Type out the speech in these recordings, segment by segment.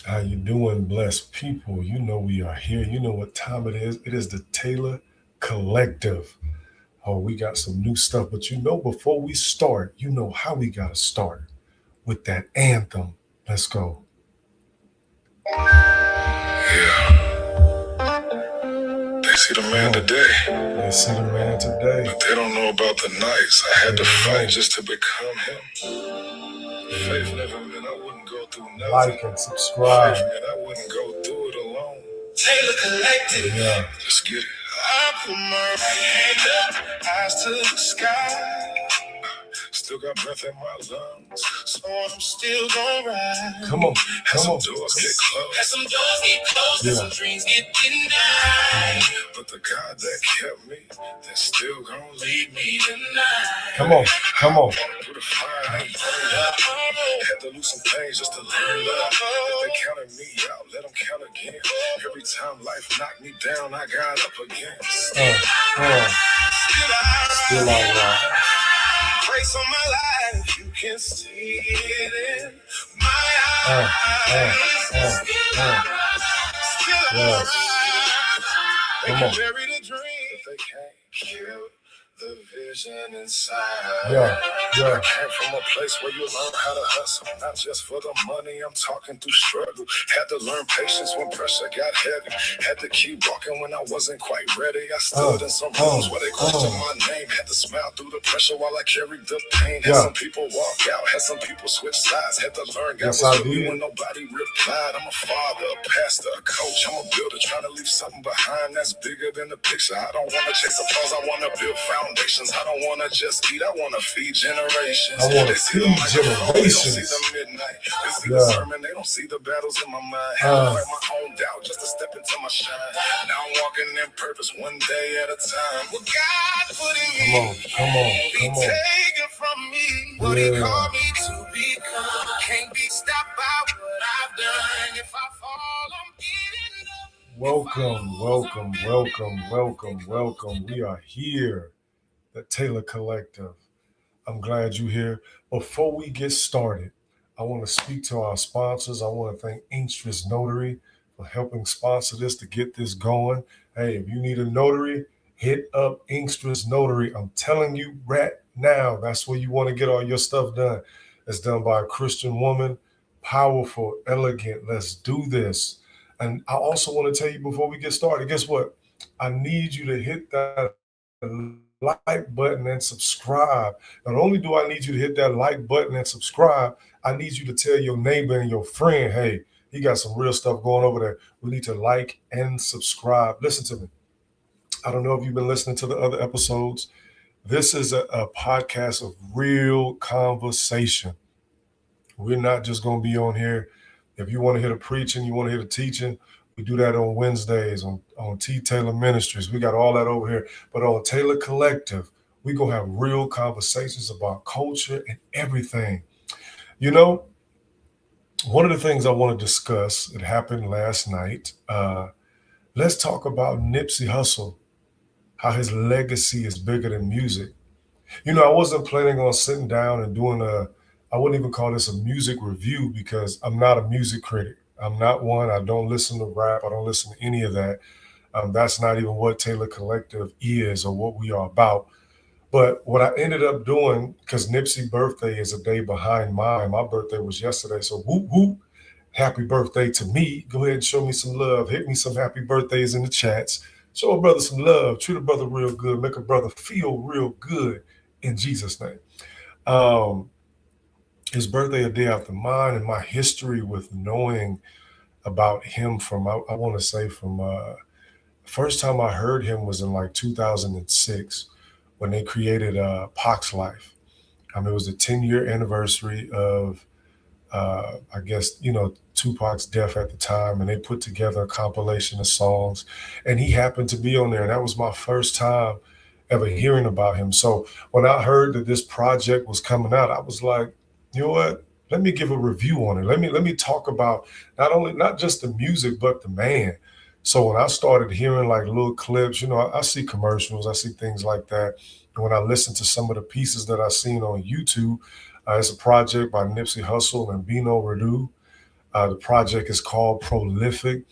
How you doing, blessed people? You know we are here. You know what time it is. It is the Taylor Collective. Oh, we got some new stuff, but before we start, you know how we gotta start with that anthem. Let's go. They see the man today, They see the man today, but they don't know about the nights I had to fight just to become him. Faith never meant I wouldn't go through nothing. Like and subscribe. Faith meant I wouldn't go through it alone. Taylor Collective. Yeah. Let's get it. I put my right hand up, eyes to the sky. Still got breath in my lungs, so I'm still gonna ride. Come on, As come some on. doors get closed, as some doors get closed, and some dreams get denied. But the God that kept me, that's still gonna lead me tonight. Come on, come on. Through the fire, they burned up. Had to lose some things just to learn love. If they counted me out, let them count again. Every time life knocked me down, I got up again. Still all right. Grace on my life, you can see it in my eyes. Still alright. They can bury the dream, but they can't kill the vision inside. Yeah. I came from a place where you learn how to hustle, not just for the money. I'm talking through struggle. Had to learn patience when pressure got heavy. Had to keep walking when I wasn't quite ready. I stood in some rooms where they questioned my name. Had to smile through the pressure while I carried the pain. Had some people walk out, had some people switch sides. Had to learn God was with me when nobody replied. I'm a father, a pastor, a coach. I'm a builder trying to leave something behind that's bigger than the picture. I don't want to chase applause, I want to build foundations. I don't want to just eat, I want to feed generations. I want to see feed the microphone, they don't see generations. the midnight. They see the sermon, they don't see the battles in my mind. Had to fight my own doubt just to step into my shine. Now I'm walking in purpose one day at a time. What God put in me, Come on. taken from me. What He called me to become can't be stopped by what I've done. If I fall, I'm getting up. Welcome. We are here, the Taylor Collective. I'm glad you're here. Before we get started, I want to speak to our sponsors. I want to thank Inkstress Notary for helping sponsor this to get this going. Hey, if you need a notary, hit up Inkstress Notary. I'm telling you right now, that's where you want to get all your stuff done. It's done by a Christian woman, powerful, elegant. Let's do this. And I also want to tell you before we get started, guess what? I need you to hit that like button and subscribe. Not only do I need you to hit that like button and subscribe, I need you to tell your neighbor and your friend, hey, he got some real stuff going over there. We need to like and subscribe. Listen to me. I don't know if you've been listening to the other episodes. This is a podcast of real conversation. We're not just going to be on here. If you want to hear the preaching, you want to hear the teaching, we do that on Wednesdays on T. Taylor Ministries. We got all that over here. But on Taylor Collective, we going to have real conversations about culture and everything. You know, one of the things I want to discuss, it happened last night. Let's talk about Nipsey Hussle, how his legacy is bigger than music. You know, I wasn't planning on sitting down and doing I wouldn't even call this a music review because I'm not a music critic. I'm not one. I don't listen to rap. I don't listen to any of that. That's not even what Taylor Collective is or what we are about. But what I ended up doing, because Nipsey's birthday is a day behind mine. My birthday was yesterday. So whoop, whoop. Happy birthday to me. Go ahead and show me some love. Hit me some happy birthdays in the chats. Show a brother some love. Treat a brother real good. Make a brother feel real good in Jesus' name. His birthday a day after mine, and my history with knowing about him from, I want to say from, first time I heard him was in like 2006 when they created Pac's Life. It was the 10-year anniversary of, I guess, Tupac's death at the time, and they put together a compilation of songs, and he happened to be on there. And that was my first time ever hearing about him. So when I heard that this project was coming out, I was like, you know what? Let me give a review on it. Let me talk about not just the music, but the man. So when I started hearing like little clips, I see commercials, I see things like that. And when I listen to some of the pieces that I've seen on YouTube, it's a project by Nipsey Hussle and Bino Rideaux. The project is called Prolific,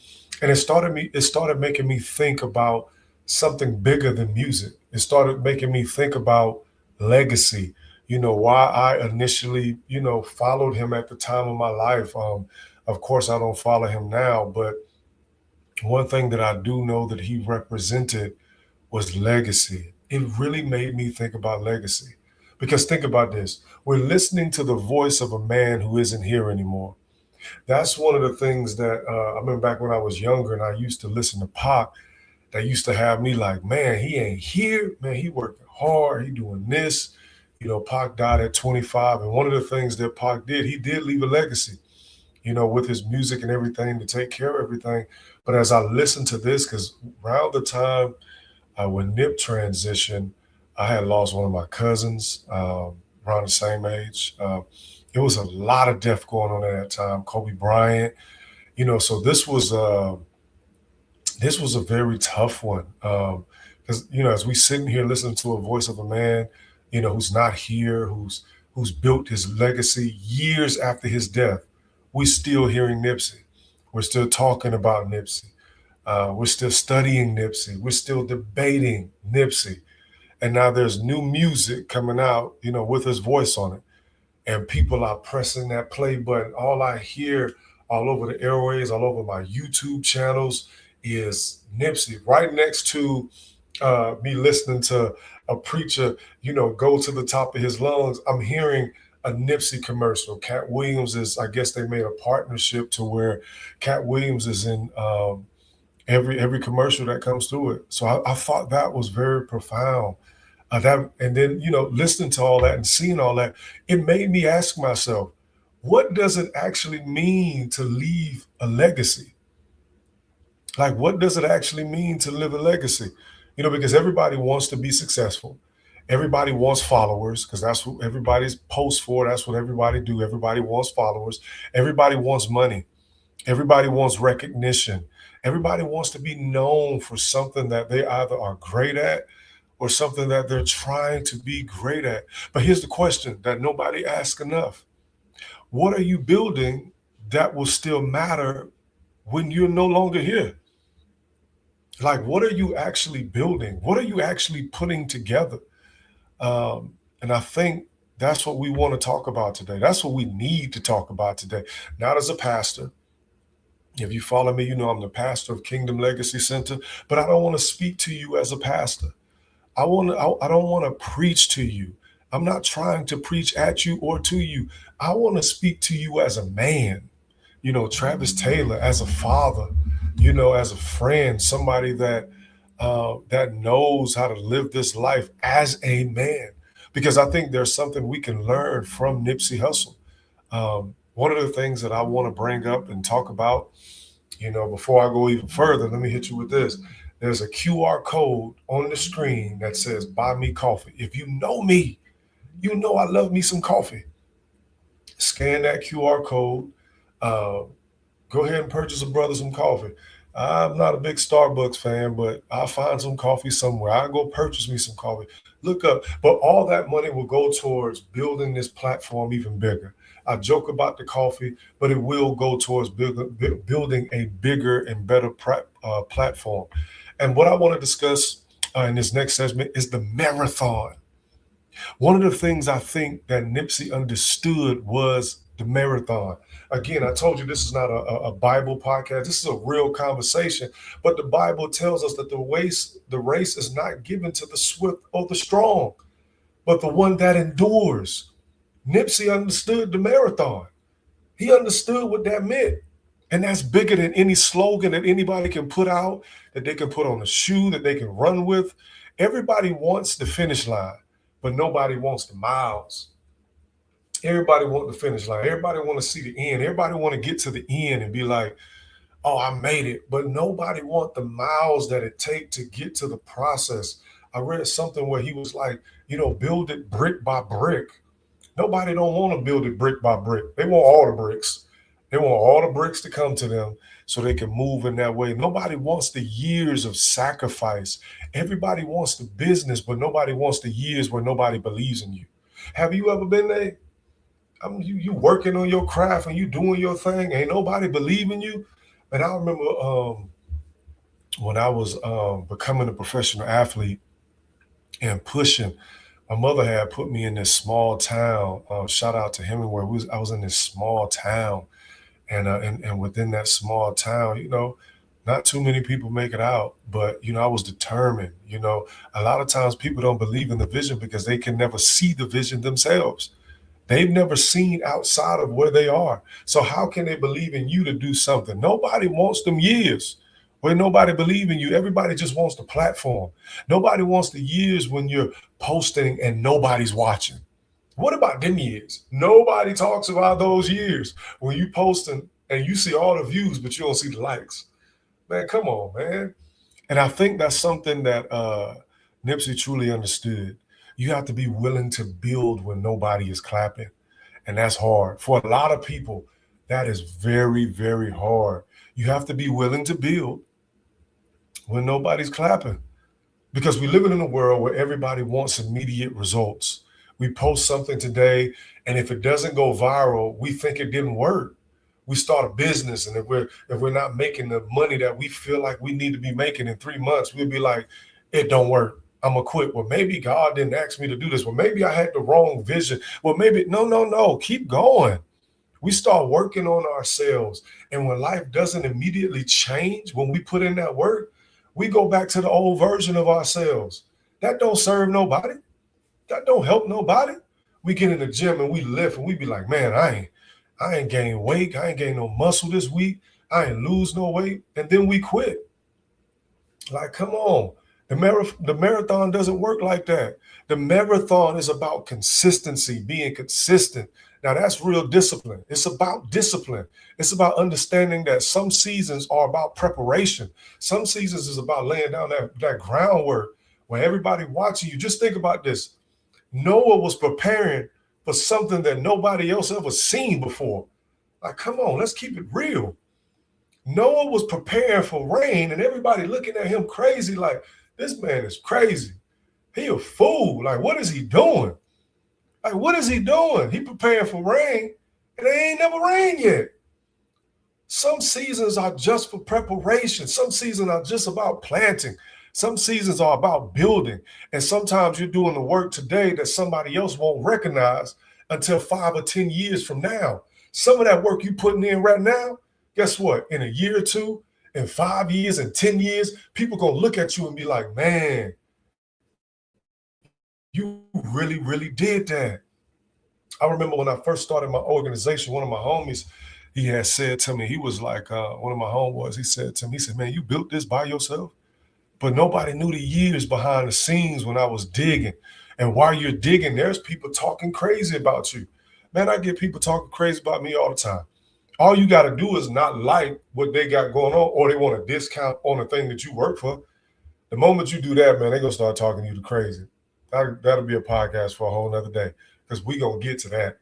and it started making me think about something bigger than music. It started making me think about legacy. Why I initially followed him at the time of my life. Of course, I don't follow him now, but one thing that I do know that he represented was legacy. It really made me think about legacy. Because think about this, we're listening to the voice of a man who isn't here anymore. That's one of the things that I remember back when I was younger and I used to listen to Pac. That used to have me like, man, he ain't here. Man, he working hard. He doing this. Pac died at 25. And one of the things that Pac did, he did leave a legacy, with his music and everything to take care of everything. But as I listened to this, because around the time when Nip transitioned, I had lost one of my cousins around the same age. It was a lot of death going on at that time. Kobe Bryant, so this was a very tough one because as we sitting here listening to a voice of a man, who's not here, who's built his legacy years after his death, we're still hearing Nipsey. We're still talking about Nipsey. We're still studying Nipsey. We're still debating Nipsey. And now there's new music coming out, with his voice on it. And people are pressing that play button. All I hear all over the airways, all over my YouTube channels is Nipsey. Right next to me listening to a preacher, go to the top of his lungs, I'm hearing a Nipsey commercial. Cat Williams is, I guess they made a partnership to where Cat Williams is in every commercial that comes through it. So I thought that was very profound. And then listening to all that and seeing all that, it made me ask myself, what does it actually mean to leave a legacy? Like, what does it actually mean to live a legacy? Because everybody wants to be successful. Everybody wants followers because that's what everybody's posts for. That's what everybody do. Everybody wants followers. Everybody wants money. Everybody wants recognition. Everybody wants to be known for something that they either are great at or something that they're trying to be great at. But here's the question that nobody asks enough. What are you building that will still matter when you're no longer here? Like, what are you actually building? What are you actually putting together? And I think that's what we want to talk about today. That's what we need to talk about today. Not as a pastor. If you follow me, I'm the pastor of Kingdom Legacy Center, but I don't want to speak to you as a pastor. I don't want to preach to you. I'm not trying to preach at you or to you. I want to speak to you as a man, Travis Taylor, as a father, as a friend, somebody that knows how to live this life as a man. Because I think there's something we can learn from Nipsey Hussle. One of the things that I want to bring up and talk about, before I go even further, let me hit you with this. There's a QR code on the screen that says, buy me coffee. If you know me, I love me some coffee. Scan that QR code. Go ahead and purchase a brother some coffee. I'm not a big Starbucks fan, but I'll find some coffee somewhere. I'll go purchase me some coffee. Look up. But all that money will go towards building this platform even bigger. I joke about the coffee, but it will go towards building a bigger and better platform. And what I want to discuss in this next segment is the marathon. One of the things I think that Nipsey understood was the marathon. Again, I told you this is not a Bible podcast. This is a real conversation. But the Bible tells us that the race is not given to the swift or the strong, but the one that endures. Nipsey understood the marathon. He understood what that meant. And that's bigger than any slogan that anybody can put out, that they can put on a shoe, that they can run with. Everybody wants the finish line, but nobody wants the miles. Everybody wants the finish line. Everybody want to see the end. Everybody want to get to the end and be like, oh, I made it. But nobody want the miles that it takes to get to the process. I read something where he was like, build it brick by brick. Nobody don't want to build it brick by brick. They want all the bricks. They want all the bricks to come to them so they can move in that way. Nobody wants the years of sacrifice. Everybody wants the business, but nobody wants the years where nobody believes in you. Have you ever been there? You working on your craft and you doing your thing. Ain't nobody believing you. And I remember when I was becoming a professional athlete and pushing, my mother had put me in this small town. Shout out to Hemingway. I was in this small town, and within that small town, not too many people make it out. But I was determined. A lot of times people don't believe in the vision because they can never see the vision themselves. They've never seen outside of where they are. So how can they believe in you to do something? Nobody wants them years where nobody believe in you. Everybody just wants the platform. Nobody wants the years when you're posting and nobody's watching. What about them years? Nobody talks about those years when you posting and you see all the views, but you don't see the likes. Man, come on, man. And I think that's something that Nipsey truly understood. You have to be willing to build when nobody is clapping. And that's hard. For a lot of people, that is very, very hard. You have to be willing to build when nobody's clapping. Because we live in a world where everybody wants immediate results. We post something today, and if it doesn't go viral, we think it didn't work. We start a business, and if we're not making the money that we feel like we need to be making in 3 months, we'll be like, it don't work. I'm gonna quit. Well, maybe God didn't ask me to do this. Well, maybe I had the wrong vision. Well, maybe no. Keep going. We start working on ourselves, and when life doesn't immediately change, when we put in that work, we go back to the old version of ourselves. That don't serve nobody. That don't help nobody. We get in the gym and we lift and we be like, man, I ain't gained weight. I ain't gained no muscle this week. I ain't lose no weight. And then we quit. Like, come on. The marathon doesn't work like that. The marathon is about consistency, being consistent. Now, that's real discipline. It's about discipline. It's about understanding that some seasons are about preparation. Some seasons is about laying down that groundwork where everybody watching you. Just think about this. Noah was preparing for something that nobody else ever seen before. Like, come on, let's keep it real. Noah was preparing for rain, and everybody looking at him crazy, like, this man is crazy. He a fool. Like, what is he doing? Like, what is he doing? He preparing for rain, and it ain't never rained yet. Some seasons are just for preparation. Some seasons are just about planting. Some seasons are about building. And sometimes you're doing the work today that somebody else won't recognize until 5 or 10 years from now. Some of that work you're putting in right now, guess what? In a year or two, in 5 years, in 10 years, people gonna look at you and be like, man, you really, really did that. I remember when I first started my organization, one of my homies, he had said to me, he was like, one of my homeboys, he said to me, he said, man, you built this by yourself? But nobody knew the years behind the scenes when I was digging. And while you're digging, there's people talking crazy about you. Man, I get people talking crazy about me all the time. All you got to do is not like what they got going on, or they want a discount on the thing that you work for. The moment you do that, man, they're going to start talking you to crazy. That'll be a podcast for a whole nother day, because we going to get to that.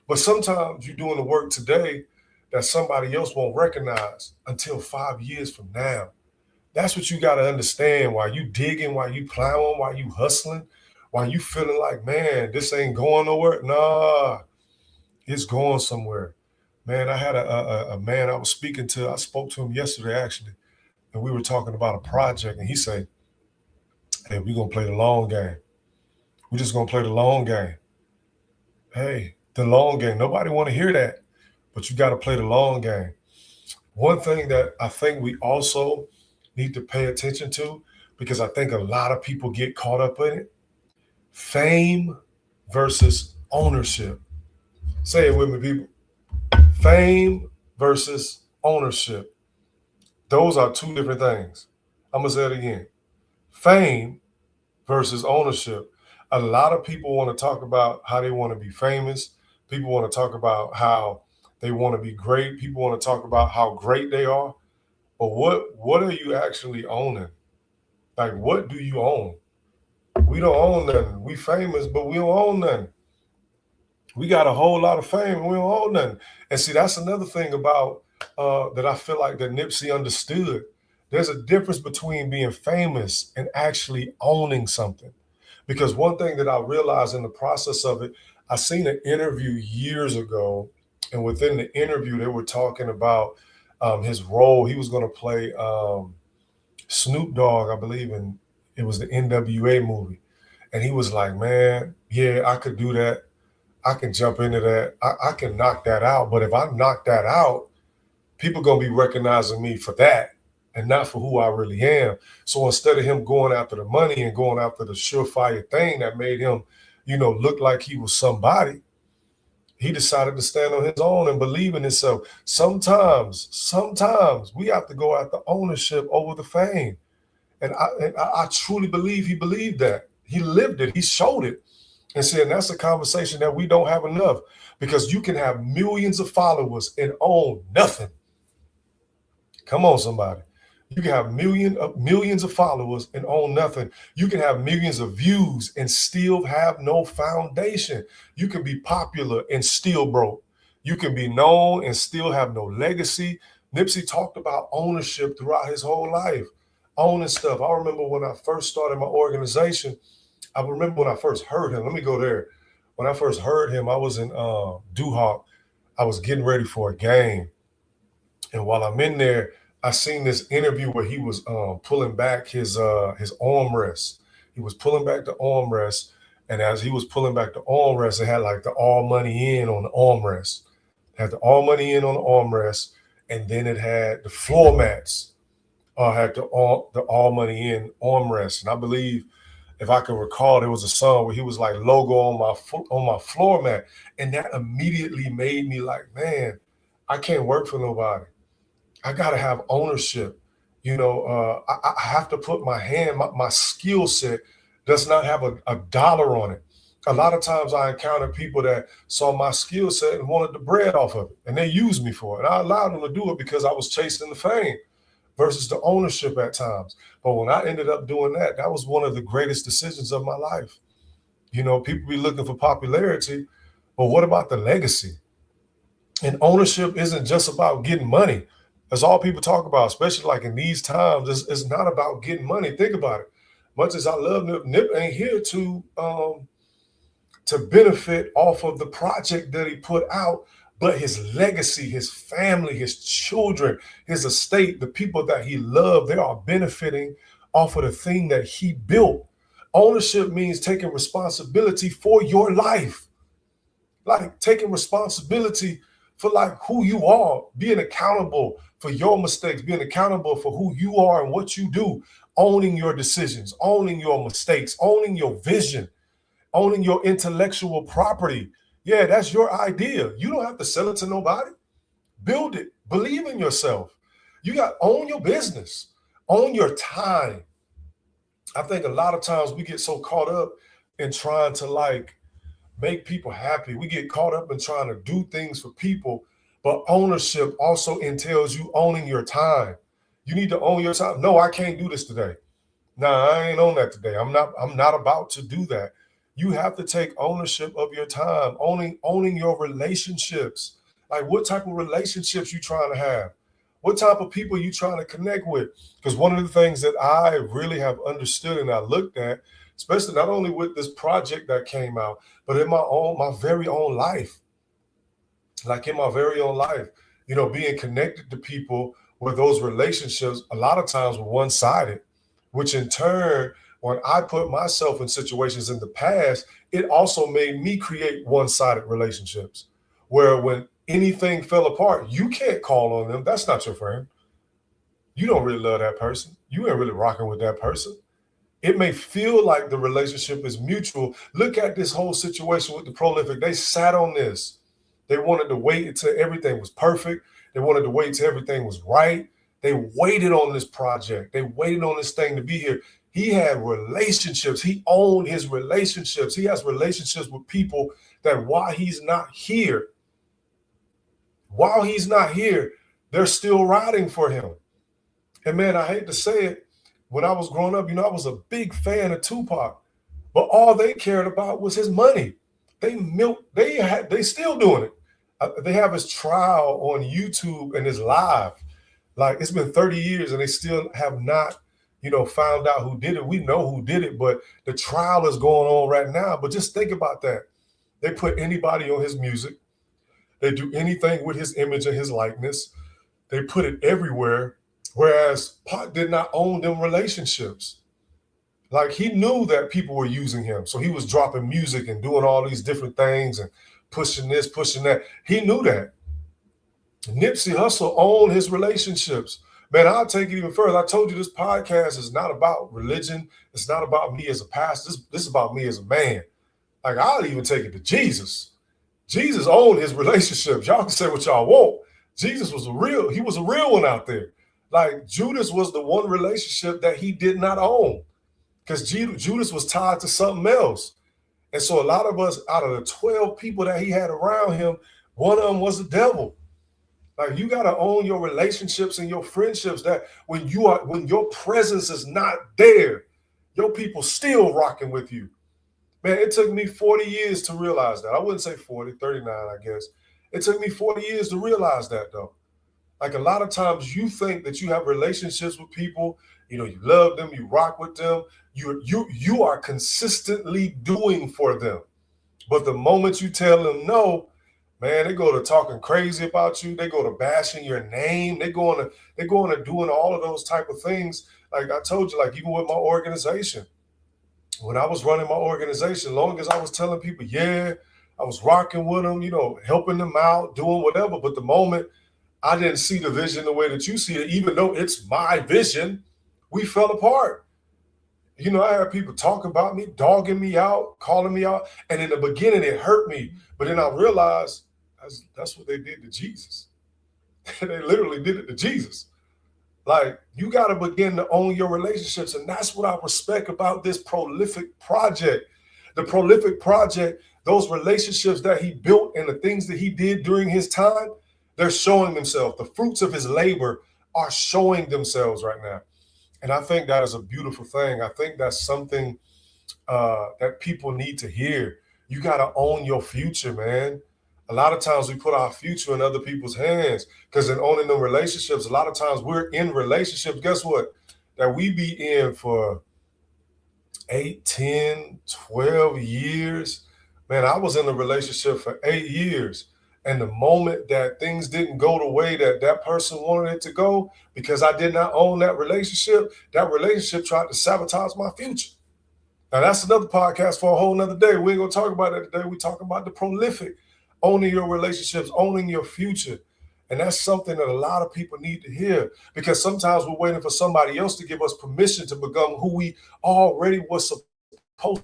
But sometimes you're doing the work today that somebody else won't recognize until 5 years from now. That's what you got to understand while you digging, while you plowing, while you hustling, while you feeling like, man, this ain't going nowhere. Nah, it's going somewhere. Man, I had a man I was speaking to. I spoke to him yesterday, actually, and we were talking about a project, and he said, hey, we're going to play the long game. We're just going to play the long game. Hey, the long game. Nobody want to hear that, but you got to play the long game. One thing that I think we also need to pay attention to, because I think a lot of people get caught up in it, fame versus ownership. Say it with me, people. Fame versus ownership. Those are two different things. I'm going to say it again. Fame versus ownership. A lot of people want to talk about how they want to be famous. People want to talk about how they want to be great. People want to talk about how great they are. But what are you actually owning? Like, what do you own? We don't own nothing. We famous, but we don't own nothing. We got a whole lot of fame, and we don't own nothing. And see, that's another thing about that I feel like that Nipsey understood. There's a difference between being famous and actually owning something. Because one thing that I realized in the process of it, I seen an interview years ago, and within the interview, they were talking about his role. He was going to play Snoop Dogg, I believe, in it was the NWA movie. And he was like, man, yeah, I could do that. I can jump into that. I can knock that out. But if I knock that out, people going to be recognizing me for that and not for who I really am. So instead of him going after the money and going after the surefire thing that made him, look like he was somebody, he decided to stand on his own and believe in himself. Sometimes we have to go after ownership over the fame. And I truly believe he believed that. He lived it. He showed it. And saying that's a conversation that we don't have enough, because you can have millions of followers and own nothing. Come on, somebody. You can have millions of followers and own nothing. You can have millions of views and still have no foundation. You can be popular and still broke. You can be known and still have no legacy. Nipsey talked about ownership throughout his whole life, owning stuff. I remember when I first started my organization. I remember when I first heard him. Let me go there. When I first heard him, I was in Duhawk. I was getting ready for a game. And while I'm in there, I seen this interview where he was pulling back his armrest. He was pulling back the armrest, and as he was pulling back the armrest, it had like the all money in on the armrest. It had the all money in on the armrest, and then it had the floor mats. Had the all money in armrest, and I believe, if I can recall, there was a song where he was like logo on my floor mat, and that immediately made me like, man, I can't work for nobody. I gotta have ownership. I have to put my skill set does not have a dollar on it. A lot of times I encounter people that saw my skill set and wanted the bread off of it, and they used me for it. And I allowed them to do it because I was chasing the fame versus the ownership at times. But when I ended up doing that, that was one of the greatest decisions of my life. People be looking for popularity, but what about the legacy? And ownership isn't just about getting money. That's all people talk about, especially like in these times. It's not about getting money. Think about it. Much as I love Nip, Nip ain't here to benefit off of the project that he put out, but his legacy, his family, his children, his estate, the people that he loved, they are benefiting off of the thing that he built. Ownership means taking responsibility for your life, like taking responsibility for like who you are, being accountable for your mistakes, being accountable for who you are and what you do, owning your decisions, owning your mistakes, owning your vision, owning your intellectual property. Yeah, that's your idea. You don't have to sell it to nobody. Build it. Believe in yourself. You got to own your business, own your time. I think a lot of times we get so caught up in trying to like make people happy. We get caught up in trying to do things for people, but ownership also entails you owning your time. You need to own your time. No, I can't do this today. Nah, I ain't on that today. I'm not about to do that. You have to take ownership of your time, owning your relationships. Like what type of relationships you trying to have? What type of people you trying to connect with? Because one of the things that I really have understood and I looked at, especially not only with this project that came out, but in my very own life. Like in my very own life, being connected to people where those relationships a lot of times were one-sided, which in turn, when I put myself in situations in the past, it also made me create one-sided relationships where when anything fell apart, you can't call on them. That's not your friend. You don't really love that person. You ain't really rocking with that person. It may feel like the relationship is mutual. Look at this whole situation with the Prolific. They sat on this. They wanted to wait until everything was perfect. They wanted to wait until everything was right. They waited on this project. They waited on this thing to be here. He had relationships. He owned his relationships. He has relationships with people that while he's not here, they're still riding for him. And man, I hate to say it, when I was growing up, I was a big fan of Tupac, but all they cared about was his money. They still doing it. They have his trial on YouTube and his live. Like it's been 30 years and they still have not, found out who did it. We know who did it, but the trial is going on right now. But just think about that. They put anybody on his music. They do anything with his image and his likeness. They put it everywhere. Whereas Pac did not own them relationships. Like he knew that people were using him. So he was dropping music and doing all these different things and pushing this, pushing that. He knew that. Nipsey Hussle owned his relationships. Man, I'll take it even further. I told you this podcast is not about religion. It's not about me as a pastor. This is about me as a man. Like, I'll even take it to Jesus. Jesus owned his relationships. Y'all can say what y'all want. Jesus was he was a real one out there. Like, Judas was the one relationship that he did not own because Judas was tied to something else. And so a lot of us, out of the 12 people that he had around him, one of them was the devil. Like, you got to own your relationships and your friendships, that when your presence is not there, your people still rocking with you. Man, it took me 40 years to realize that. I wouldn't say 40, 39, I guess. It took me 40 years to realize that, though. Like, a lot of times you think that you have relationships with people, you love them, you rock with them, you are consistently doing for them. But the moment you tell them no, man, they go to talking crazy about you. They go to bashing your name. They go into doing all of those type of things. Like I told you, like even with my organization, when I was running my organization, long as I was telling people, yeah, I was rocking with them, helping them out, doing whatever. But the moment I didn't see the vision the way that you see it, even though it's my vision, we fell apart. I had people talking about me, dogging me out, calling me out. And in the beginning, it hurt me. But then I realized that's what they did to Jesus. They literally did it to Jesus. Like, you got to begin to own your relationships. And that's what I respect about this prolific project. The prolific project, those relationships that he built and the things that he did during his time, they're showing themselves. The fruits of his labor are showing themselves right now. And I think that is a beautiful thing. I think that's something that people need to hear. You got to own your future, man. A lot of times we put our future in other people's hands because in owning them relationships, a lot of times we're in relationships, guess what, that we be in for 8, 10, 12 years. Man, I was in a relationship for 8 years. And the moment that things didn't go the way that person wanted it to go, because I did not own that relationship tried to sabotage my future. Now, that's another podcast for a whole nother day. We ain't going to talk about that today. We talk about the prolific, owning your relationships, owning your future. And that's something that a lot of people need to hear, because sometimes we're waiting for somebody else to give us permission to become who we already were supposed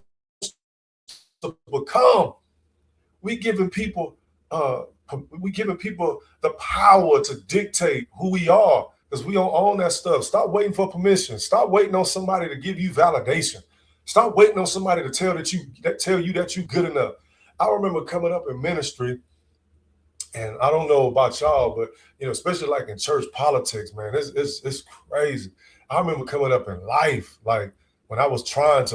to become. We giving people the power to dictate who we are, because we don't own that stuff. Stop waiting for permission. Stop waiting on somebody to give you validation. Stop waiting on somebody to tell you that you're good enough. I remember coming up in ministry, and I don't know about y'all, but especially like in church politics, man, it's crazy. I remember coming up in life, like when I was trying,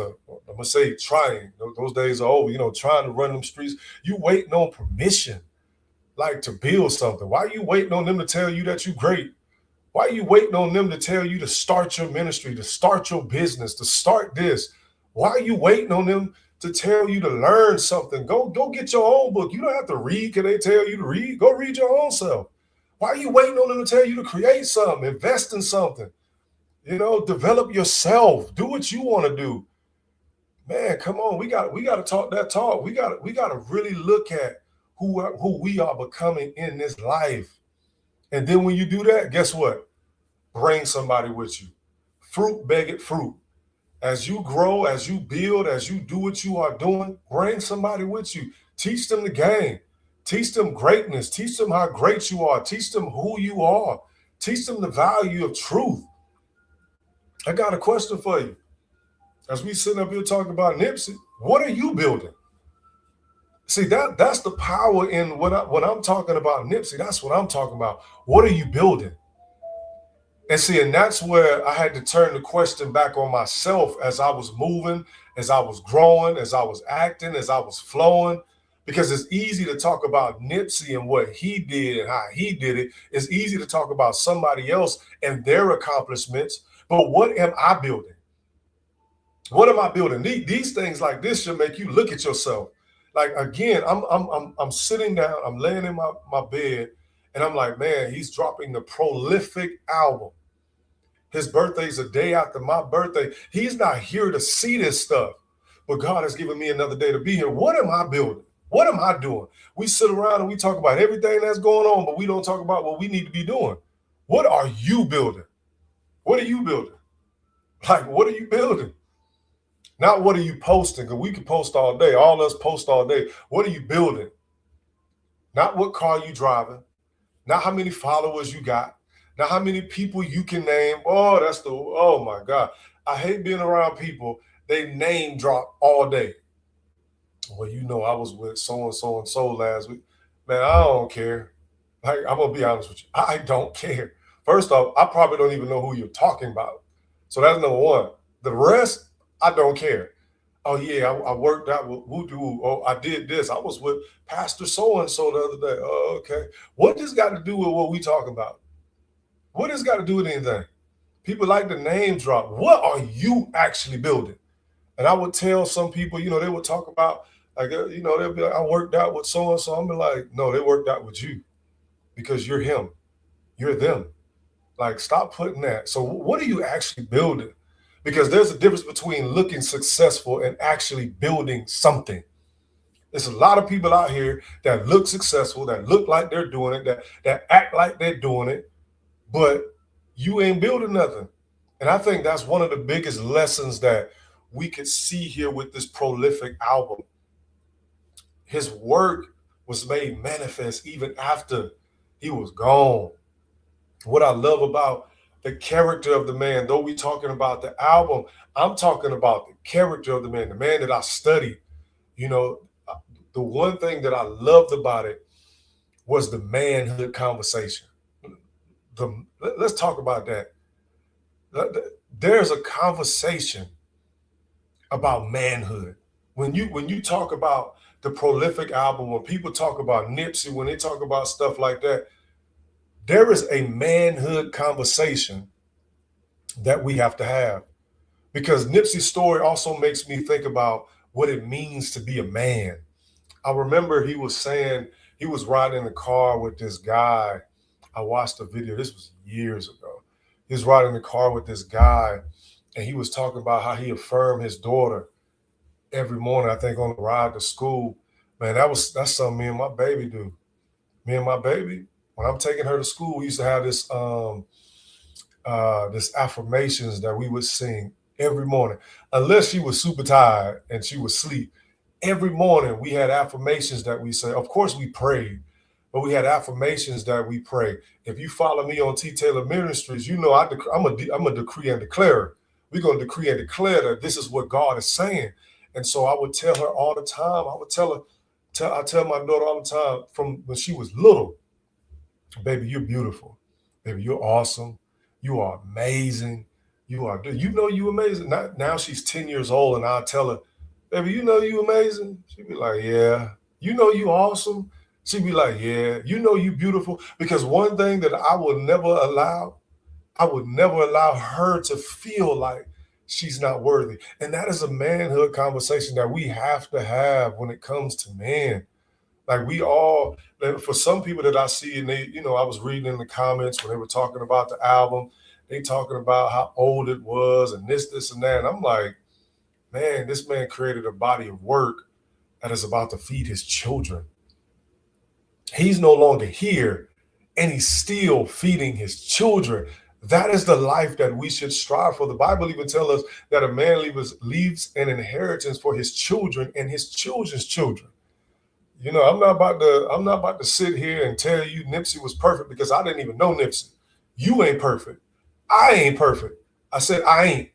those days are over, trying to run them streets. You waiting on permission, like to build something. Why are you waiting on them to tell you that you're great? Why are you waiting on them to tell you to start your ministry, to start your business, to start this? Why are you waiting on them to tell you to learn something? Go get your own book. You don't have to read. Can they tell you to read? Go read your own self. Why are you waiting on them to tell you to create something, invest in something? Develop yourself. Do what you want to do. Man, come on. We got to talk that talk. We got to really look at who we are becoming in this life. And then when you do that, guess what? Bring somebody with you. Fruit beget fruit. As you grow, as you build, as you do what you are doing, bring somebody with you. Teach them the game. Teach them greatness. Teach them how great you are. Teach them who you are. Teach them the value of truth. I got a question for you. As we sitting up here talking about Nipsey, what are you building? See, that's the power in when I'm talking about Nipsey. That's what I'm talking about. What are you building? And see, and that's where I had to turn the question back on myself as I was moving, as I was growing, as I was acting, as I was flowing. Because it's easy to talk about Nipsey and what he did and how he did it. It's easy to talk about somebody else and their accomplishments. But what am I building? What am I building? These things like this should make you look at yourself. Like again, I'm sitting down, I'm laying in my bed, and I'm like, man, he's dropping the prolific album. His birthday's a day after my birthday. He's not here to see this stuff, but God has given me another day to be here. What am I building? What am I doing? We sit around and we talk about everything that's going on, but we don't talk about what we need to be doing. What are you building? What are you building? Like, what are you building? Not what are you posting, because we can post all day. All us post all day. What are you building? Not what car you driving. Not how many followers you got. Not how many people you can name. Oh my God. I hate being around people. They name drop all day. Well, you know, I was with so and so last week. Man, I don't care. Like, I'm going to be honest with you. I don't care. First off, I probably don't even know who you're talking about. So that's number one. The rest, I don't care. Oh, yeah, I worked out with Voodoo. Oh, I did this. I was with Pastor so-and-so the other day. Oh, okay. What does got to do with what we talking about? What does got to do with anything? People like to name drop. What are you actually building? And I would tell some people, you know, they would talk about, like, you know, they'll be like, I worked out with so-and-so. I'm like, no, they worked out with you because you're him. You're them. Like, stop putting that. So what are you actually building? Because there's a difference between looking successful and actually building something. There's a lot of people out here that look successful, that look like they're doing it, that act like they're doing it, but you ain't building nothing. And I think that's one of the biggest lessons that we could see here with this prolific album. His work was made manifest even after he was gone. What I love about the character of the man, though we're talking about the album, I'm talking about the character of the man that I studied. You know, the one thing that I loved about it was the manhood conversation. Let's talk about that. There's a conversation about manhood. When you talk about the prolific album, when people talk about Nipsey, when they talk about stuff like that, there is a manhood conversation that we have to have. Because Nipsey's story also makes me think about what it means to be a man. I remember he was saying he was riding in the car with this guy. I watched a video. This was years ago. He was riding in the car with this guy, and he was talking about how he affirmed his daughter every morning, I think, on the ride to school. Man, that's something me and my baby do. Me and my baby, when I'm taking her to school, we used to have this affirmations that we would sing every morning, unless she was super tired and she would sleep. Every morning we had affirmations that we say. Of course we prayed, but we had affirmations that we pray. If you follow me on T. Taylor Ministries, you know I'm a decree and declare. We're going to decree and declare that this is what God is saying. And so I would tell her all the time. I tell my daughter all the time from when she was little, baby, you're beautiful. Baby, you're awesome. You are amazing. You know you amazing. Now she's 10 years old, and I'll tell her, baby, you know you amazing? She'd be like, yeah. You know you awesome? She'd be like, yeah. You know you beautiful? Because one thing that I would never allow her to feel like she's not worthy. And that is a manhood conversation that we have to have when it comes to men. Like for some people that I see, and they, you know, I was reading in the comments when they were talking about the album, they talking about how old it was and this and that. And I'm like, man, this man created a body of work that is about to feed his children. He's no longer here, and he's still feeding his children. That is the life that we should strive for. The Bible even tells us that a man leaves an inheritance for his children and his children's children. You know, I'm not about to sit here and tell you Nipsey was perfect, because I didn't even know Nipsey. You ain't perfect. I ain't perfect. I said I ain't.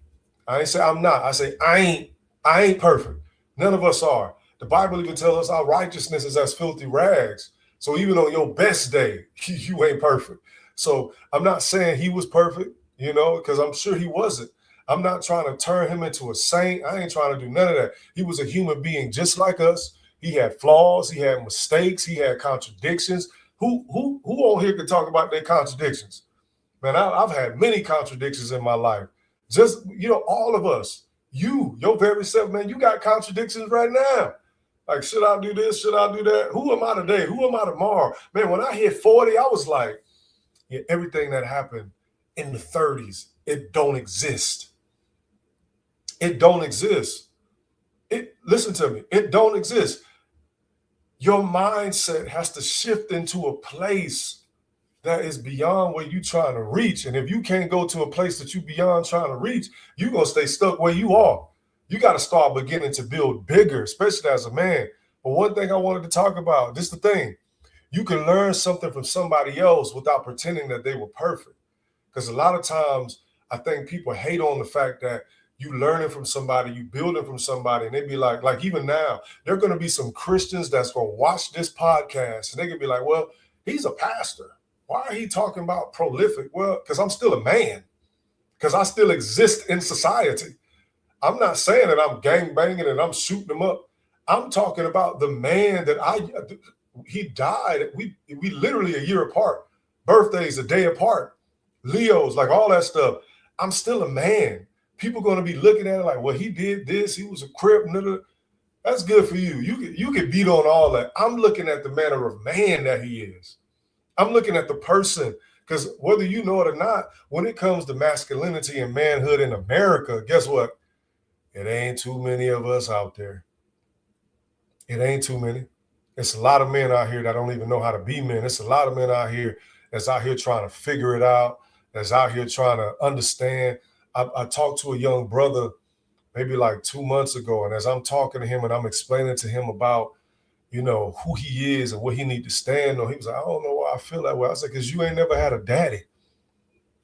I ain't say I'm not. I say I ain't perfect. None of us are. The Bible even tells us our righteousness is as filthy rags. So even on your best day, you ain't perfect. So I'm not saying he was perfect, you know, because I'm sure he wasn't. I'm not trying to turn him into a saint. I ain't trying to do none of that. He was a human being just like us. He had flaws, he had mistakes, he had contradictions. Who on here can talk about their contradictions? Man, I've had many contradictions in my life. Just, you know, all of us. Your very self, man, you got contradictions right now. Like, should I do this? Should I do that? Who am I today? Who am I tomorrow? Man, when I hit 40, I was like, yeah, everything that happened in the 30s, it don't exist. It don't exist. Listen to me, it don't exist. Your mindset has to shift into a place that is beyond where you're trying to reach. And if you can't go to a place that you're beyond trying to reach, you're going to stay stuck where you are. You got to start beginning to build bigger, especially as a man. But one thing I wanted to talk about, this is the thing. You can learn something from somebody else without pretending that they were perfect. Because a lot of times I think people hate on the fact that you learning from somebody, you building from somebody, and they be like even now, there are going to be some Christians that's going to watch this podcast and they can be like, well, he's a pastor. Why are he talking about prolific? Well, because I'm still a man, because I still exist in society. I'm not saying that I'm gang banging and I'm shooting them up. I'm talking about the man that he died. We literally a year apart, birthdays a day apart, Leos, like all that stuff. I'm still a man. People going to be looking at it like, well, he did this. He was a crip. That's good for you. You can beat on all that. I'm looking at the manner of man that he is. I'm looking at the person, because whether you know it or not, when it comes to masculinity and manhood in America, guess what? It ain't too many of us out there. It ain't too many. It's a lot of men out here that don't even know how to be men. It's a lot of men out here that's out here trying to figure it out, that's out here trying to understand. I talked to a young brother maybe like 2 months ago, and as I'm talking to him and I'm explaining to him about, who he is and what he need to stand on, he was like, I don't know why I feel that way. I said, because you ain't never had a daddy.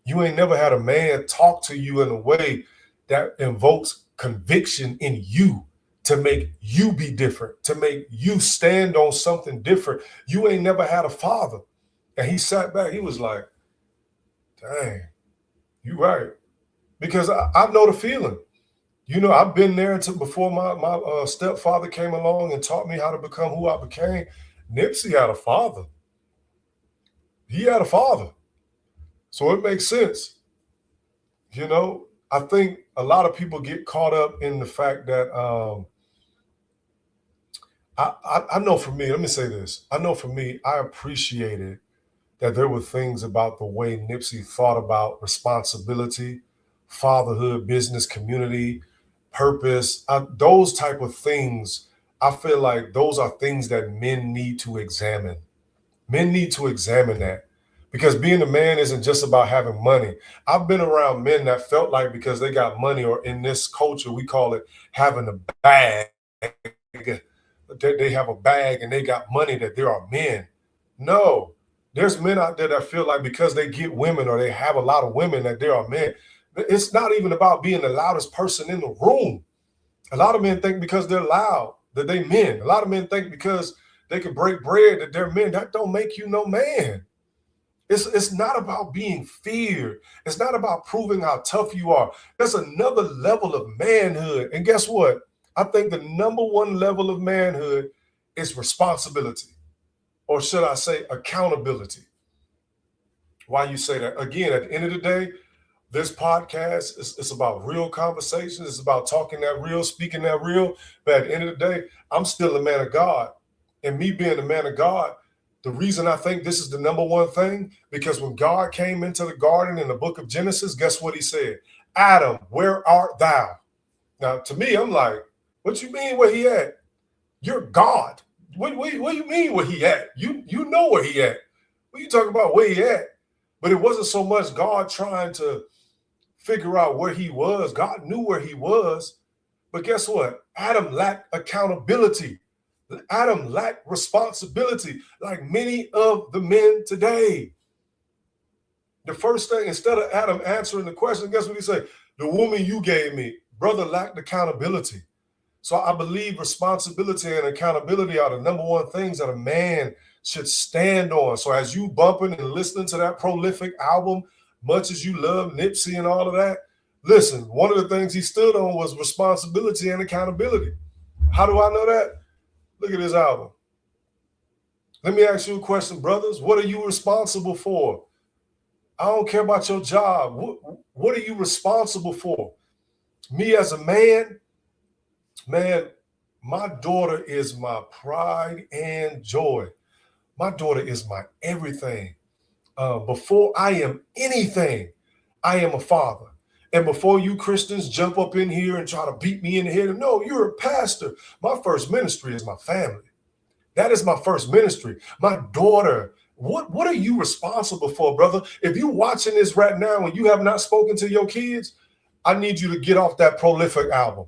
You ain't never had a man talk to you in a way that invokes conviction in you to make you be different, to make you stand on something different. You ain't never had a father. And he sat back, he was like, dang, you right. Because I know the feeling. I've been there before my stepfather came along and taught me how to become who I became. Nipsey had a father. He had a father. So it makes sense. I think a lot of people get caught up in the fact that I know for me, let me say this. I know for me, I appreciated that there were things about the way Nipsey thought about responsibility, fatherhood, business, community, purpose, those type of things. I feel like those are things that men need to examine. Men need to examine that, because being a man isn't just about having money. I've been around men that felt like because they got money, or in this culture, we call it having a bag. They have a bag and they got money, that there are men. No, there's men out there that feel like because they get women or they have a lot of women that there are men. It's not even about being the loudest person in the room. A lot of men think because they're loud that they men. A lot of men think because they can break bread that they're men. That don't make you no man. It's not about being feared. It's not about proving how tough you are. There's another level of manhood. And guess what? I think the number one level of manhood is responsibility. Or should I say accountability? Why you say that? Again, at the end of the day, this podcast is about real conversations. It's about talking that real, speaking that real. But at the end of the day, I'm still a man of God. And me being a man of God, the reason I think this is the number one thing, because when God came into the garden in the book of Genesis, guess what he said? Adam, where art thou? Now, to me, I'm like, what you mean where he at? You're God. What do you mean where he at? You know where he at. What you talking about where he at? But it wasn't so much God trying to figure out where he was. God knew where he was. But guess what? Adam lacked accountability. Adam lacked responsibility, like many of the men today. The first thing, instead of Adam answering the question, guess what he said? The woman you gave me, brother, lacked accountability. So I believe responsibility and accountability are the number one things that a man should stand on. So as you bumping and listening to that prolific album, much as you love Nipsey and all of that, listen, one of the things he stood on was responsibility and accountability. How do I know that? Look at this album. Let me ask you a question, brothers. What are you responsible for? I don't care about your job. What are you responsible for? Me as a man, My daughter is my pride and joy. My daughter is my everything. Before I am anything, I am a father. And before you Christians jump up in here and try to beat me in the head, no, you're a pastor. My first ministry is my family. That is my first ministry. My daughter. What are you responsible for, brother? If you're watching this right now and you have not spoken to your kids, I need you to get off that prolific album.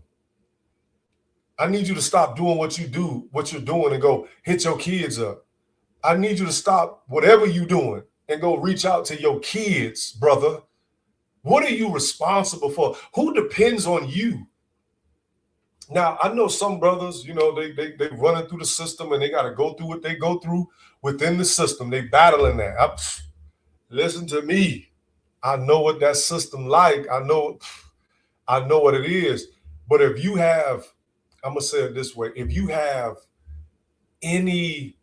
I need you to stop doing what you're doing, and go hit your kids up. I need you to stop whatever you're doing and go reach out to your kids, brother. What are you responsible for? Who depends on you? Now, I know some brothers, they running through the system and they got to go through what they go through within the system. They battling that. Listen to me. I know what that system like. I know what it is. But if you have, I'm going to say it this way, if you have any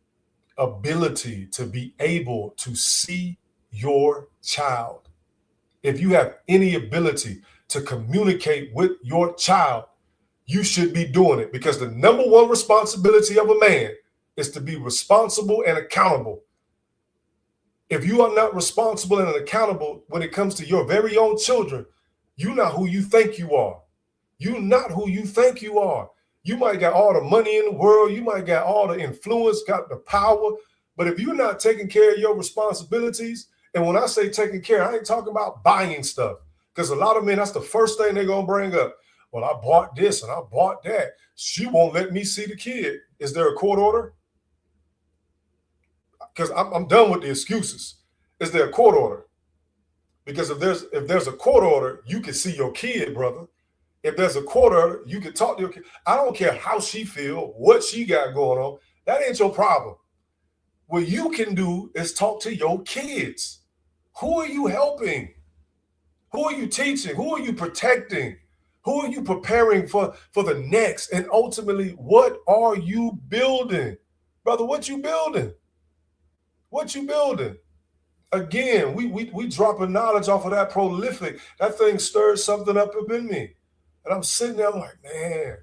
ability to be able to see your child, if you have any ability to communicate with your child, you should be doing it, because the number one responsibility of a man is to be responsible and accountable. If you are not responsible and accountable when it comes to your very own children, you're not who you think you are. You're not who you think you are. You might got all the money in the world. You might got all the influence, got the power. But if you're not taking care of your responsibilities, and when I say taking care, I ain't talking about buying stuff, because a lot of men, that's the first thing they're going to bring up. Well, I bought this and I bought that. She won't let me see the kid. Is there a court order? Because I'm done with the excuses. Is there a court order? Because if there's a court order, you can see your kid, brother. If there's a court order, you can talk to your kid. I don't care how she feel, what she got going on. That ain't your problem. What you can do is talk to your kids. Who are you helping? Who are you teaching? Who are you protecting? Who are you preparing for the next? And ultimately, what are you building? Brother, what you building? What you building? Again, we dropping knowledge off of that prolific. That thing stirred something up in me. And I'm sitting there, I'm like, man,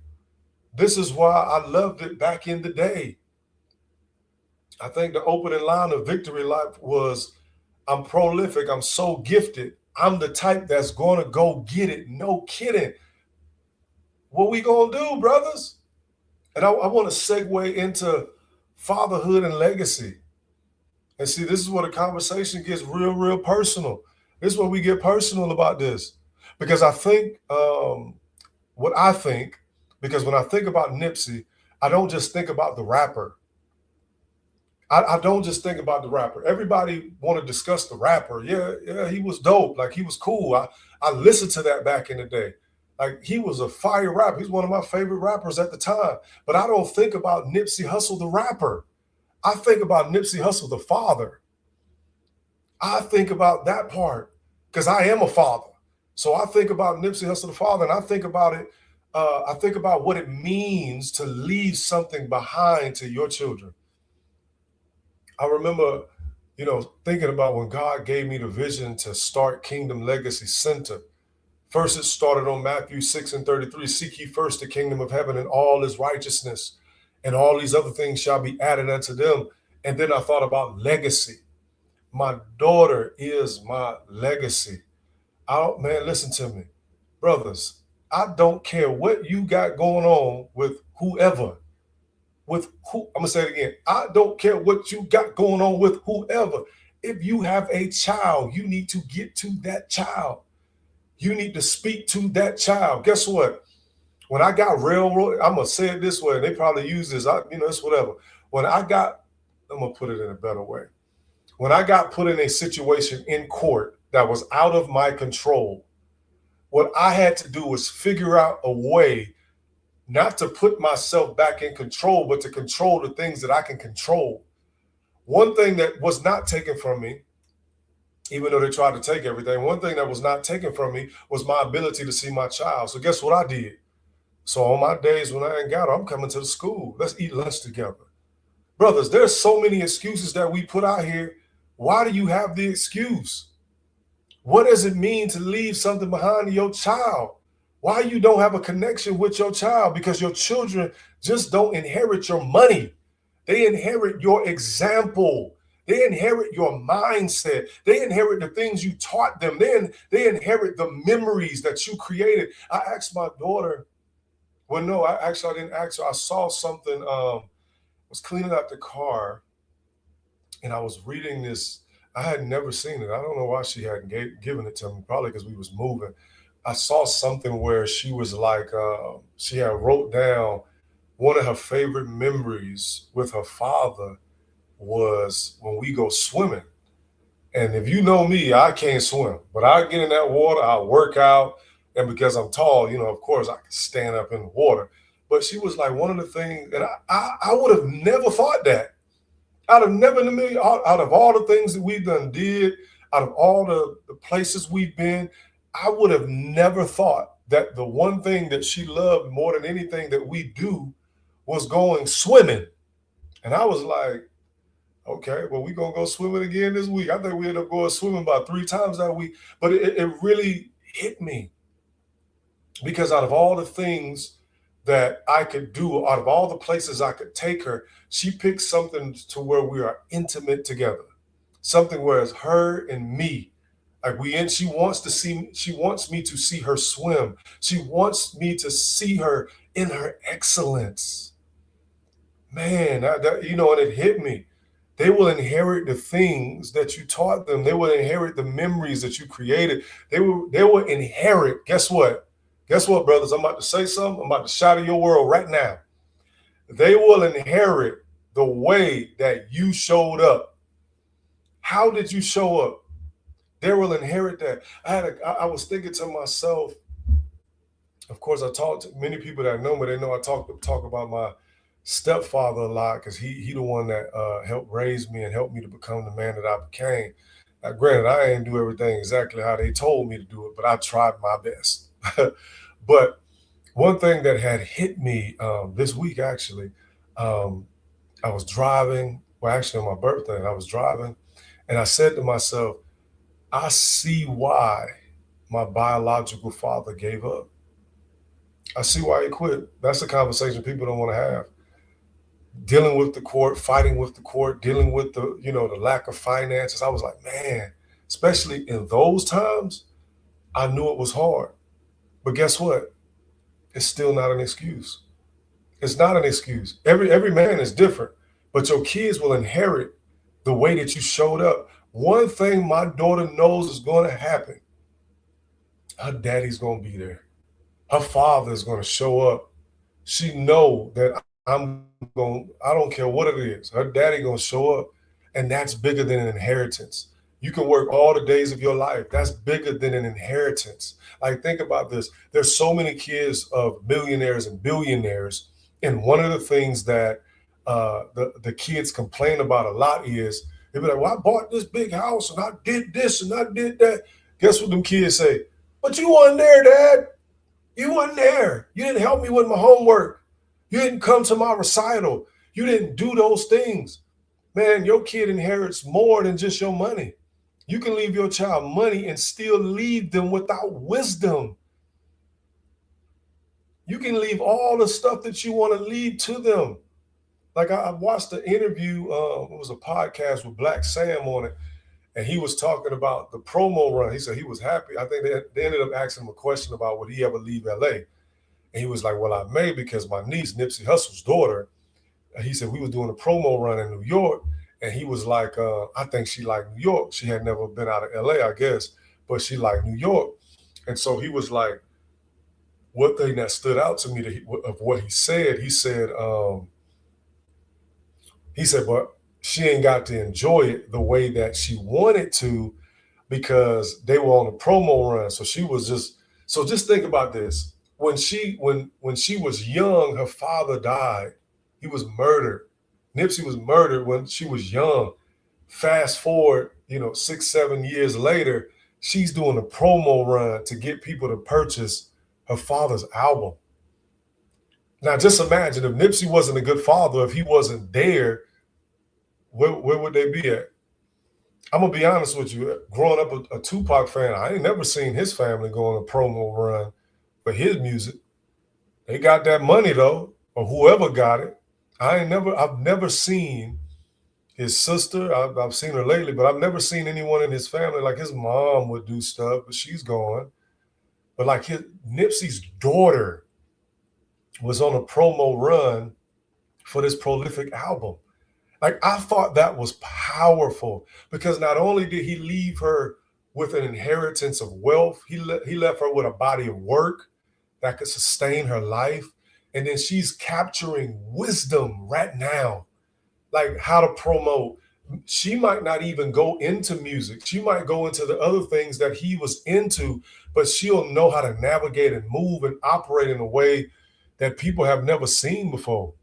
this is why I loved it back in the day. I think the opening line of Victory Life was, I'm prolific, I'm so gifted, I'm the type that's going to go get it. No kidding. What we going to do, brothers? And I want to segue into fatherhood and legacy. And see, this is where the conversation gets real, real personal. This is where we get personal about this. Because I think, because when I think about Nipsey, I don't just think about the rapper. I don't just think about the rapper. Everybody want to discuss the rapper. Yeah, he was dope. Like, he was cool. I listened to that back in the day. Like, he was a fire rapper. He's one of my favorite rappers at the time. But I don't think about Nipsey Hussle, the rapper. I think about Nipsey Hussle, the father. I think about that part because I am a father. So I think about Nipsey Hussle, the father, and I think about it. I think about what it means to leave something behind to your children. I remember, thinking about when God gave me the vision to start Kingdom Legacy Center. First, it started on Matthew 6:33. Seek ye first the kingdom of heaven and all his righteousness, and all these other things shall be added unto them. And then I thought about legacy. My daughter is my legacy. Man, listen to me. Brothers, I don't care what you got going on with whoever. I'm going to say it again. I don't care what you got going on with whoever. If you have a child, you need to get to that child. You need to speak to that child. Guess what? When I got railroaded, I'm going to say it this way, and they probably use this, it's whatever. I'm going to put it in a better way. When I got put in a situation in court that was out of my control, what I had to do was figure out a way not to put myself back in control, but to control the things that I can control. One thing that was not taken from me, even though they tried to take everything, one thing that was not taken from me was my ability to see my child. So guess what I did? So on my days when I ain't got her, I'm coming to the school. Let's eat lunch together. Brothers, there's so many excuses that we put out here. Why do you have the excuse? What does it mean to leave something behind to your child? Why you don't have a connection with your child? Because your children just don't inherit your money. They inherit your example. They inherit your mindset. They inherit the things you taught them. They inherit the memories that you created. I asked my daughter, well, no, I didn't ask her. I saw something, was cleaning out the car, and I was reading this. I had never seen it. I don't know why she hadn't given it to me, probably because we was moving. I saw something where she was like, she had wrote down one of her favorite memories with her father was when we go swimming. And if you know me, I can't swim, but I get in that water, I work out. And because I'm tall, of course I can stand up in the water. But she was like one of the things, and I would have never thought that. I'd have never in a million, out of all the things that we've done did, out of all the places we've been, I would have never thought that the one thing that she loved more than anything that we do was going swimming. And I was like, okay, well, we're gonna go swimming again this week. I think we ended up going swimming about 3 times that week. But it really hit me because out of all the things that I could do, out of all the places I could take her, she picked something to where we are intimate together. Something where it's her and me. Like she wants me to see her swim. She wants me to see her in her excellence. Man, and it hit me. They will inherit the things that you taught them. They will inherit the memories that you created. They will inherit. Guess what? Guess what, brothers? I'm about to say something. I'm about to shatter your world right now. They will inherit the way that you showed up. How did you show up? They will inherit that. I was thinking to myself, of course, I talked to many people that know me. They know I talk about my stepfather a lot because he the one that helped raise me and helped me to become the man that I became. Now, granted, I ain't do everything exactly how they told me to do it, but I tried my best. But one thing that had hit me this week, actually, I was driving. Well, actually, on my birthday, I was driving, and I said to myself, I see why my biological father gave up. I see why he quit. That's a conversation people don't want to have. Dealing with the court, fighting with the court, dealing with the lack of finances. I was like, man, especially in those times, I knew it was hard. But guess what? It's still not an excuse. It's not an excuse. Every man is different, but your kids will inherit the way that you showed up. One thing my daughter knows is going to happen. Her daddy's going to be there. Her father is going to show up. She know that I don't care what it is. Her daddy going to show up, and that's bigger than an inheritance. You can work all the days of your life. That's bigger than an inheritance. Like, think about this. There's so many kids of millionaires and billionaires, and one of the things that the kids complain about a lot is they be like, "Well, I bought this big house and I did this and I did that." Guess what them kids say? But you weren't there, Dad. You weren't there. You didn't help me with my homework. You didn't come to my recital. You didn't do those things. Man, your kid inherits more than just your money. You can leave your child money and still leave them without wisdom. You can leave all the stuff that you want to leave to them. Like I watched the interview, it was a podcast with Black Sam on it, and he was talking about the promo run. He said he was happy. I think they ended up asking him a question about would he ever leave LA. And he was like, well, I may because my niece, Nipsey Hussle's daughter, he said we was doing a promo run in New York. And he was like, I think she liked New York. She had never been out of LA, I guess, but she liked New York. And so he was like, one thing that stood out to me of what he said, but she ain't got to enjoy it the way that she wanted to because they were on a promo run. So just think about this. When she was young, her father died. He was murdered. Nipsey was murdered when she was young. Fast forward, 6, 7 years later, she's doing a promo run to get people to purchase her father's album. Now, just imagine if Nipsey wasn't a good father, if he wasn't there, where would they be at? I'm going to be honest with you. Growing up a Tupac fan, I ain't never seen his family go on a promo run for his music. They got that money though, or whoever got it. I've never seen his sister. I've seen her lately, but I've never seen anyone in his family. Like his mom would do stuff, but she's gone. But like Nipsey's daughter was on a promo run for this prolific album. Like I thought that was powerful because not only did he leave her with an inheritance of wealth, he left her with a body of work that could sustain her life. And then she's capturing wisdom right now, like how to promote. She might not even go into music. She might go into the other things that he was into, but she'll know how to navigate and move and operate in a way that people have never seen before.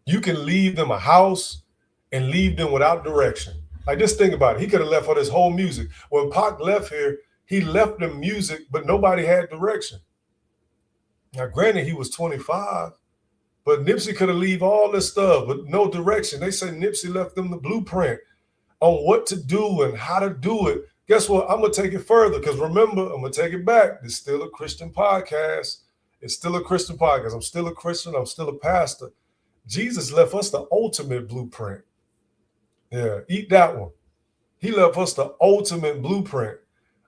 You can leave them a house and leave them without direction. Like just think about it. He could have left her this whole music. When Pac left here, he left them music, but nobody had direction. Now, granted, he was 25, but Nipsey could have leave all this stuff, but no direction. They say Nipsey left them the blueprint on what to do and how to do it. Guess what? I'm going to take it further because remember, I'm going to take it back. It's still a Christian podcast. It's still a Christian podcast. I'm still a Christian. I'm still a pastor. Jesus left us the ultimate blueprint. Yeah, eat that one. He left us the ultimate blueprint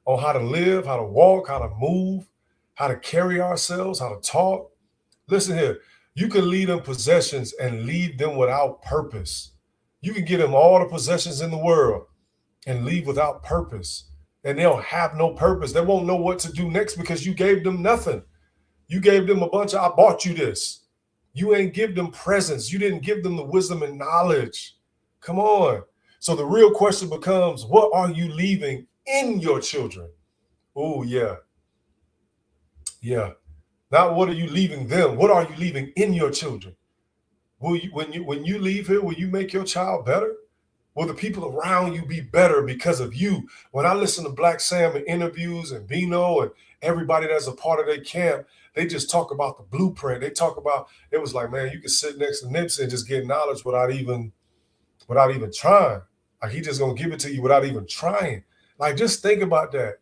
on how to live, how to walk, how to move, how to carry ourselves, how to talk. Listen here, you can lead them possessions and leave them without purpose. You can give them all the possessions in the world and leave without purpose. And they'll have no purpose. They won't know what to do next because you gave them nothing. You gave them a bunch of, I bought you this. You ain't give them presents. You didn't give them the wisdom and knowledge. Come on. So the real question becomes, what are you leaving in your children? Oh, yeah. Yeah. Not what are you leaving them? What are you leaving in your children? Will you, when you leave here, will you make your child better? Will the people around you be better because of you? When I listen to Black Sam in interviews and Bino and everybody that's a part of their camp, they just talk about the blueprint. They talk about, it was like, man, you can sit next to Nipsey and just get knowledge without even trying. Like he just gonna give it to you without even trying. Like just think about that.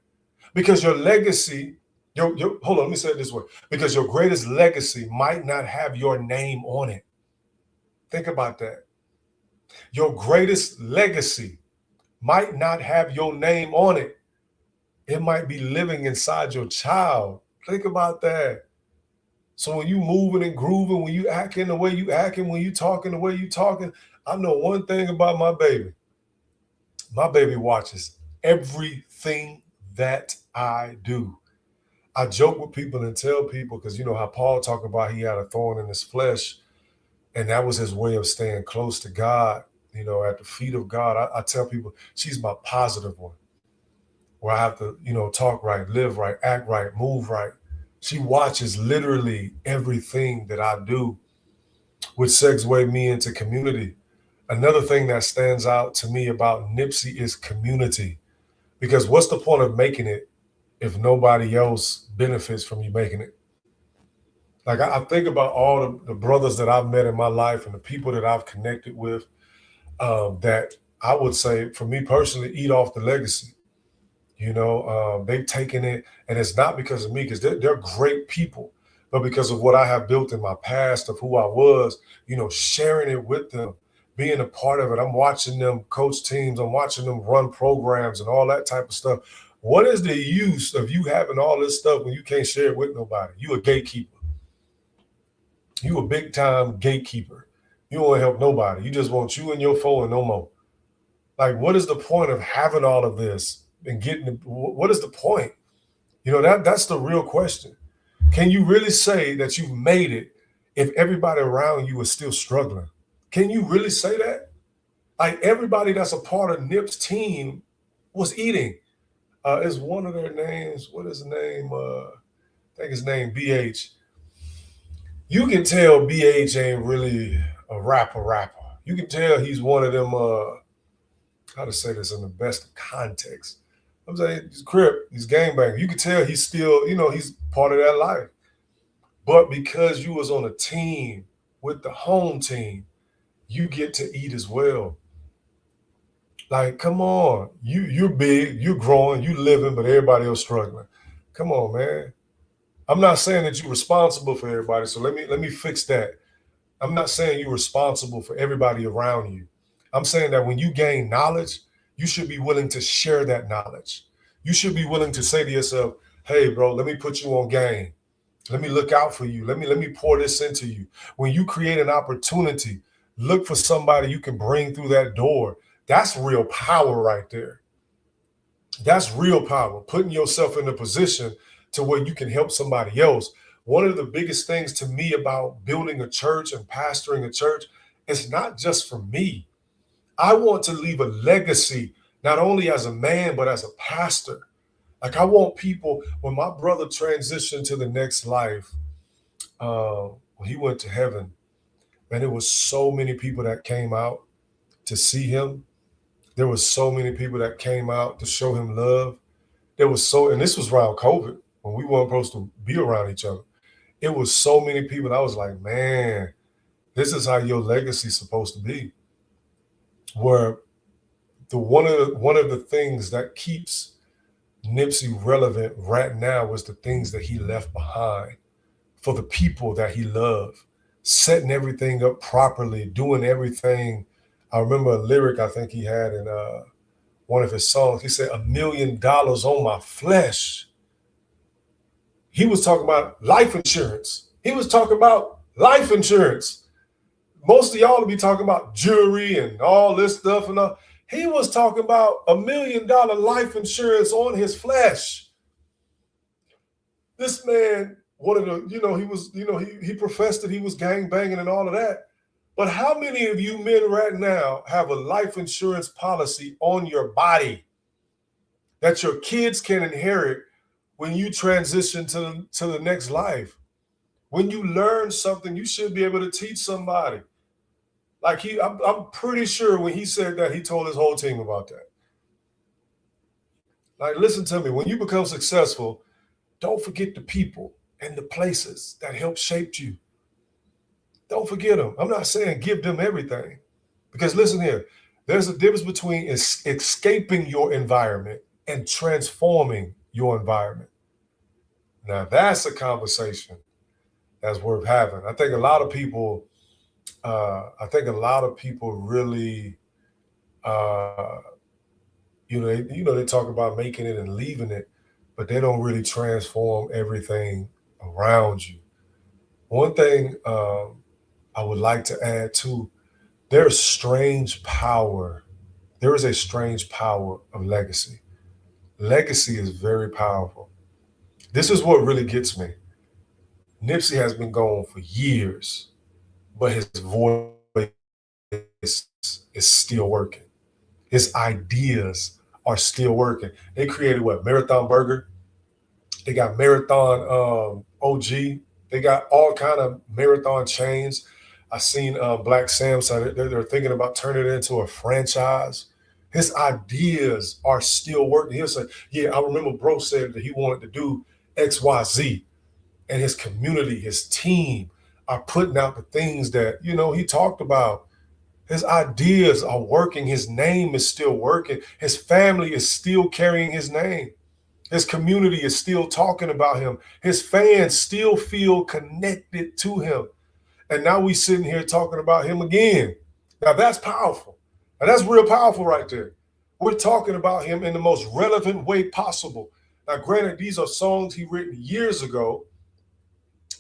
Because your legacy, hold on, let me say it this way. Because your greatest legacy might not have your name on it. Think about that. Your greatest legacy might not have your name on it. It might be living inside your child. Think about that. So when you moving and grooving, when you acting the way you acting, when you talking the way you talking, I know one thing about my baby. My baby watches everything that I do. I joke with people and tell people, because you know how Paul talked about he had a thorn in his flesh, and that was his way of staying close to God, you know, at the feet of God. I tell people she's my positive one, where I have to, you know, talk right, live right, act right, move right. She watches literally everything that I do, which segues me into community. Another thing that stands out to me about Nipsey is community. Because what's the point of making it if nobody else benefits from you making it? Like I think about all the brothers that I've met in my life and the people that I've connected with, that I would say, for me personally, eat off the legacy. You know, they've taken it, and it's not because of me, because they're great people, but because of what I have built in my past, of who I was, you know, sharing it with them, being a part of it. I'm watching them coach teams, I'm watching them run programs and all that type of stuff. What is the use of you having all this stuff when you can't share it with nobody? You a gatekeeper. You a big time gatekeeper. You don't want to help nobody. You just want you and your phone and no more. Like, what is the point of having all of this and getting, what is the point? You know, that's the real question. Can you really say that you've made it if everybody around you is still struggling? Can you really say that? Like everybody that's a part of Nip's team was eating. Is one of their names, what is the name? I think his name BH. You can tell BH ain't really a rapper. You can tell he's one of them, how to say this in the best of context. I'm saying he's Crip, he's gangbang. You can tell he's still, you know, he's part of that life. But because you was on a team with the home team, you get to eat as well. Like, come on, you're big, you're growing, you living, but everybody else struggling. Come on, man. I'm not saying that you're responsible for everybody. So let me fix that. I'm not saying you're responsible for everybody around you. I'm saying that when you gain knowledge, you should be willing to share that knowledge. You should be willing to say to yourself, "Hey, bro, let me put you on game. Let me look out for you. Let me pour this into you." When you create an opportunity, look for somebody you can bring through that door. That's real power right there. That's real power, putting yourself in a position to where you can help somebody else. One of the biggest things to me about building a church and pastoring a church is not just for me. I want to leave a legacy, not only as a man, but as a pastor. Like, I want people, when my brother transitioned to the next life, when he went to heaven, man, there was so many people that came out to see him. There was so many people that came out to show him love. There was so, and this was around COVID when we weren't supposed to be around each other. It was so many people. I was like, man, this is how your legacy is supposed to be. Where one of the things that keeps Nipsey relevant right now was the things that he left behind for the people that he loved, setting everything up properly, doing everything. I remember a lyric I think he had in one of his songs. He said, $1 million on my flesh. He was talking about life insurance. He was talking about life insurance. Most of y'all will be talking about jewelry and all this stuff and all. He was talking about $1 million life insurance on his flesh. This man wanted to, he professed that he was gang banging and all of that. But how many of you men right now have a life insurance policy on your body that your kids can inherit when you transition to the next life? When you learn something, you should be able to teach somebody. Like I'm pretty sure when he said that, he told his whole team about that. Like, listen to me, when you become successful, don't forget the people and the places that helped shape you. Don't forget them. I'm not saying give them everything. Because listen here, there's a difference between escaping your environment and transforming your environment. Now, that's a conversation that's worth having. I think a lot of people really, uh, they talk about making it and leaving it, but they don't really transform everything around you. One thing I would like to add too, there's strange power. There is a strange power of legacy. Legacy is very powerful. This is what really gets me. Nipsey has been gone for years, but his voice is still working. His ideas are still working. They created what? Marathon Burger. They got Marathon OG. They got all kind of marathon chains. I seen Black Sam say they're thinking about turning it into a franchise. His ideas are still working. He'll say, "Yeah, I remember bro said that he wanted to do XYZ," and his community, his team are putting out the things that he talked about. His ideas are working. His name is still working. His family is still carrying his name. His community is still talking about him. His fans still feel connected to him. And now we sitting here talking about him again. Now that's powerful. And that's real powerful right there. We're talking about him in the most relevant way possible. Now, granted, these are songs he written years ago,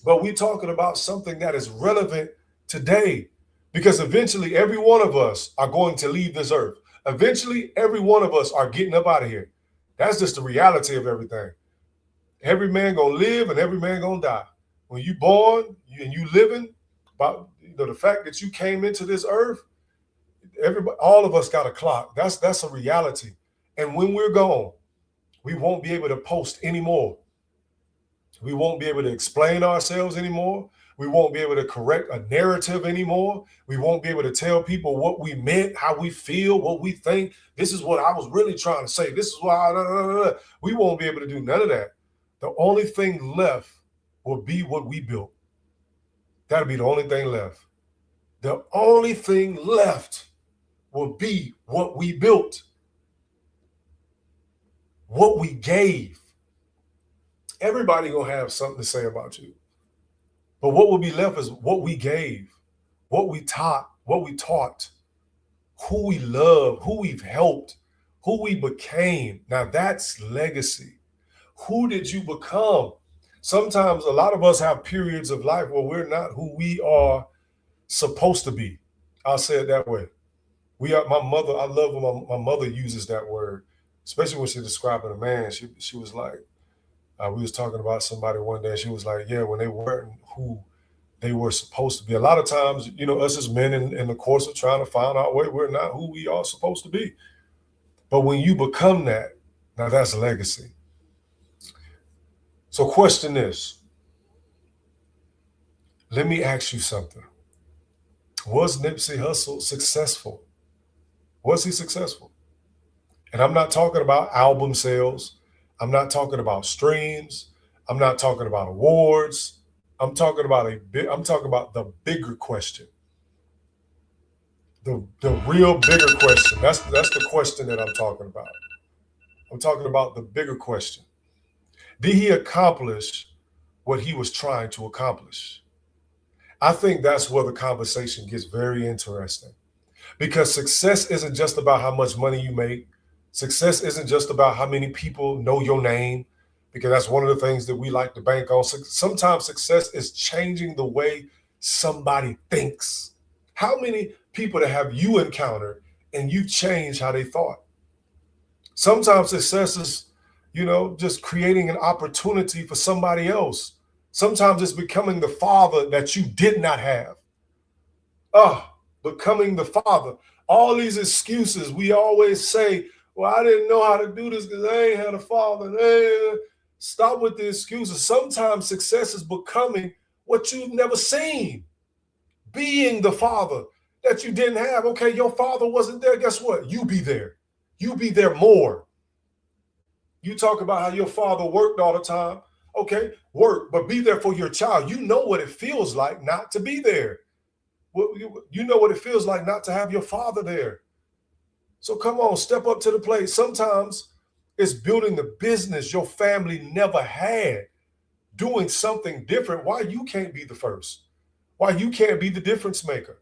but we're talking about something that is relevant today, because eventually every one of us are going to leave this earth. Eventually, every one of us are getting up out of here. That's just the reality of everything. Every man gonna live and every man gonna die. When you born and you living, but the fact that you came into this earth, everybody, all of us got a clock. That's a reality. And when we're gone, we won't be able to post anymore. We won't be able to explain ourselves anymore. We won't be able to correct a narrative anymore. We won't be able to tell people what we meant, how we feel, what we think. This is what I was really trying to say. This is why we won't be able to do none of that. The only thing left will be what we built. That'll be the only thing left. The only thing left will be what we built, what we gave. Everybody gonna have something to say about you. But what will be left is what we gave, what we taught, who we love, who we've helped, who we became. Now that's legacy. Who did you become? Sometimes a lot of us have periods of life where we're not who we are supposed to be. I'll say it that way. We are my mother. I love when my mother uses that word, especially when she's describing a man. She was like, we was talking about somebody one day. And she was like, yeah, when they weren't who they were supposed to be. A lot of times, us as men in the course of trying to find our way, we're not who we are supposed to be. But when you become that, now that's legacy. So question this. Let me ask you something. Was Nipsey Hussle successful? Was he successful? And I'm not talking about album sales. I'm not talking about streams. I'm not talking about awards. I'm talking about the bigger question. The real bigger question. That's the question that I'm talking about. I'm talking about the bigger question. Did he accomplish what he was trying to accomplish? I think that's where the conversation gets very interesting. Because success isn't just about how much money you make. Success isn't just about how many people know your name, because that's one of the things that we like to bank on. Sometimes success is changing the way somebody thinks. How many people that have you encountered and you changed how they thought? Sometimes success is, just creating an opportunity for somebody else. Sometimes it's becoming the father that you did not have. Becoming the father. All these excuses we always say, well, I didn't know how to do this because I ain't had a father. Stop with the excuses. Sometimes success is becoming what you've never seen. Being the father that you didn't have. Okay, your father wasn't there. Guess what? You be there. You be there more. You talk about how your father worked all the time. Okay, work, but be there for your child. You know what it feels like not to be there. You know what it feels like not to have your father there. So come on, step up to the plate. Sometimes it's building the business your family never had, doing something different. Why you can't be the first? Why you can't be the difference maker?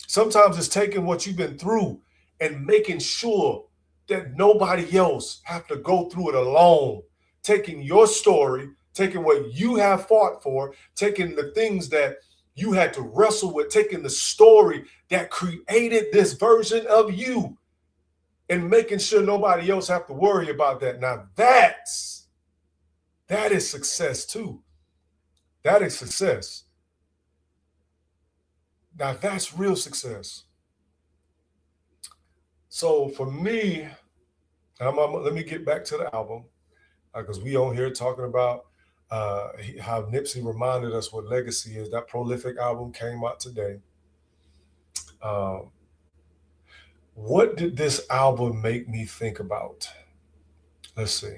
Sometimes it's taking what you've been through and making sure that nobody else have to go through it alone. Taking your story, taking what you have fought for, taking the things that you had to wrestle with, taking the story that created this version of you and making sure nobody else have to worry about that. Now that is success too. That is success. Now that's real success. So for me, let me get back to the album, because we on here talking about how Nipsey reminded us what legacy is. That prolific album came out today. What did this album make me think about? Let's see.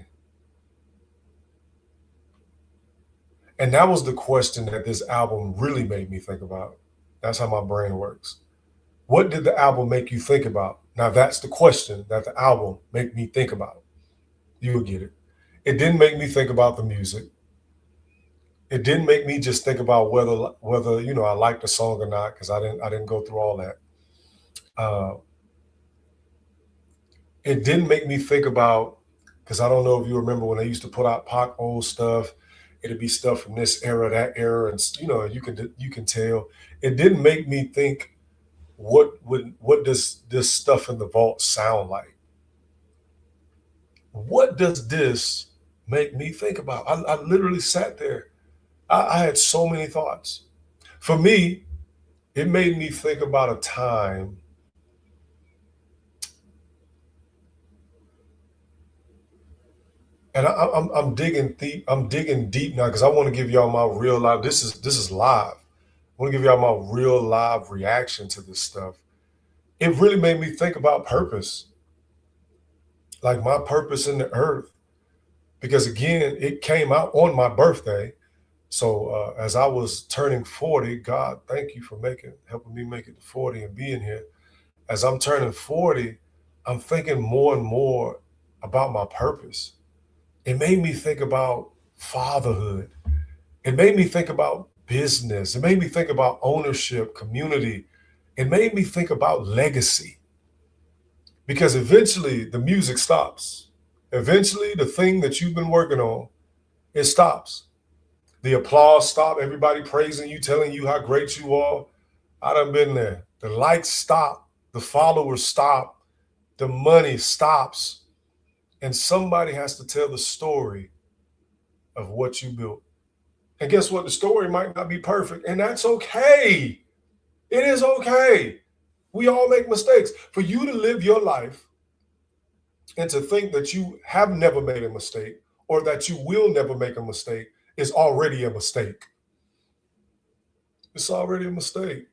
And that was the question that this album really made me think about. That's how my brain works. What did the album make you think about? Now that's the question that the album made me think about. You will get it. It didn't make me think about the music. It didn't make me just think about whether I liked the song or not, because I didn't go through all that. It didn't make me think about, because I don't know if you remember when they used to put out Pac old stuff. It'd be stuff from this era, that era, and you can tell. It didn't make me think, what does this stuff in the vault sound like? What does this make me think about? I literally sat there. I had so many thoughts. For me, it made me think about a time and I'm digging deep. I'm digging deep now because I want to give y'all my real live. This is live. I want to give y'all my real live reaction to this stuff. It really made me think about purpose, like my purpose in the earth. Because again, it came out on my birthday. So as I was turning 40, God, thank you for helping me make it to 40 and being here. As I'm turning 40, I'm thinking more and more about my purpose. It made me think about fatherhood. It made me think about business. It made me think about ownership, community. It made me think about legacy. Because eventually the music stops. Eventually the thing that you've been working on, it stops. The applause stops, everybody praising you, telling you how great you are. I done been there. The likes stop, the followers stop, the money stops, and somebody has to tell the story of what you built. And guess what? The story might not be perfect, and that's okay. It is okay. We all make mistakes. For you to live your life and to think that you have never made a mistake or that you will never make a mistake is already a mistake. It's already a mistake.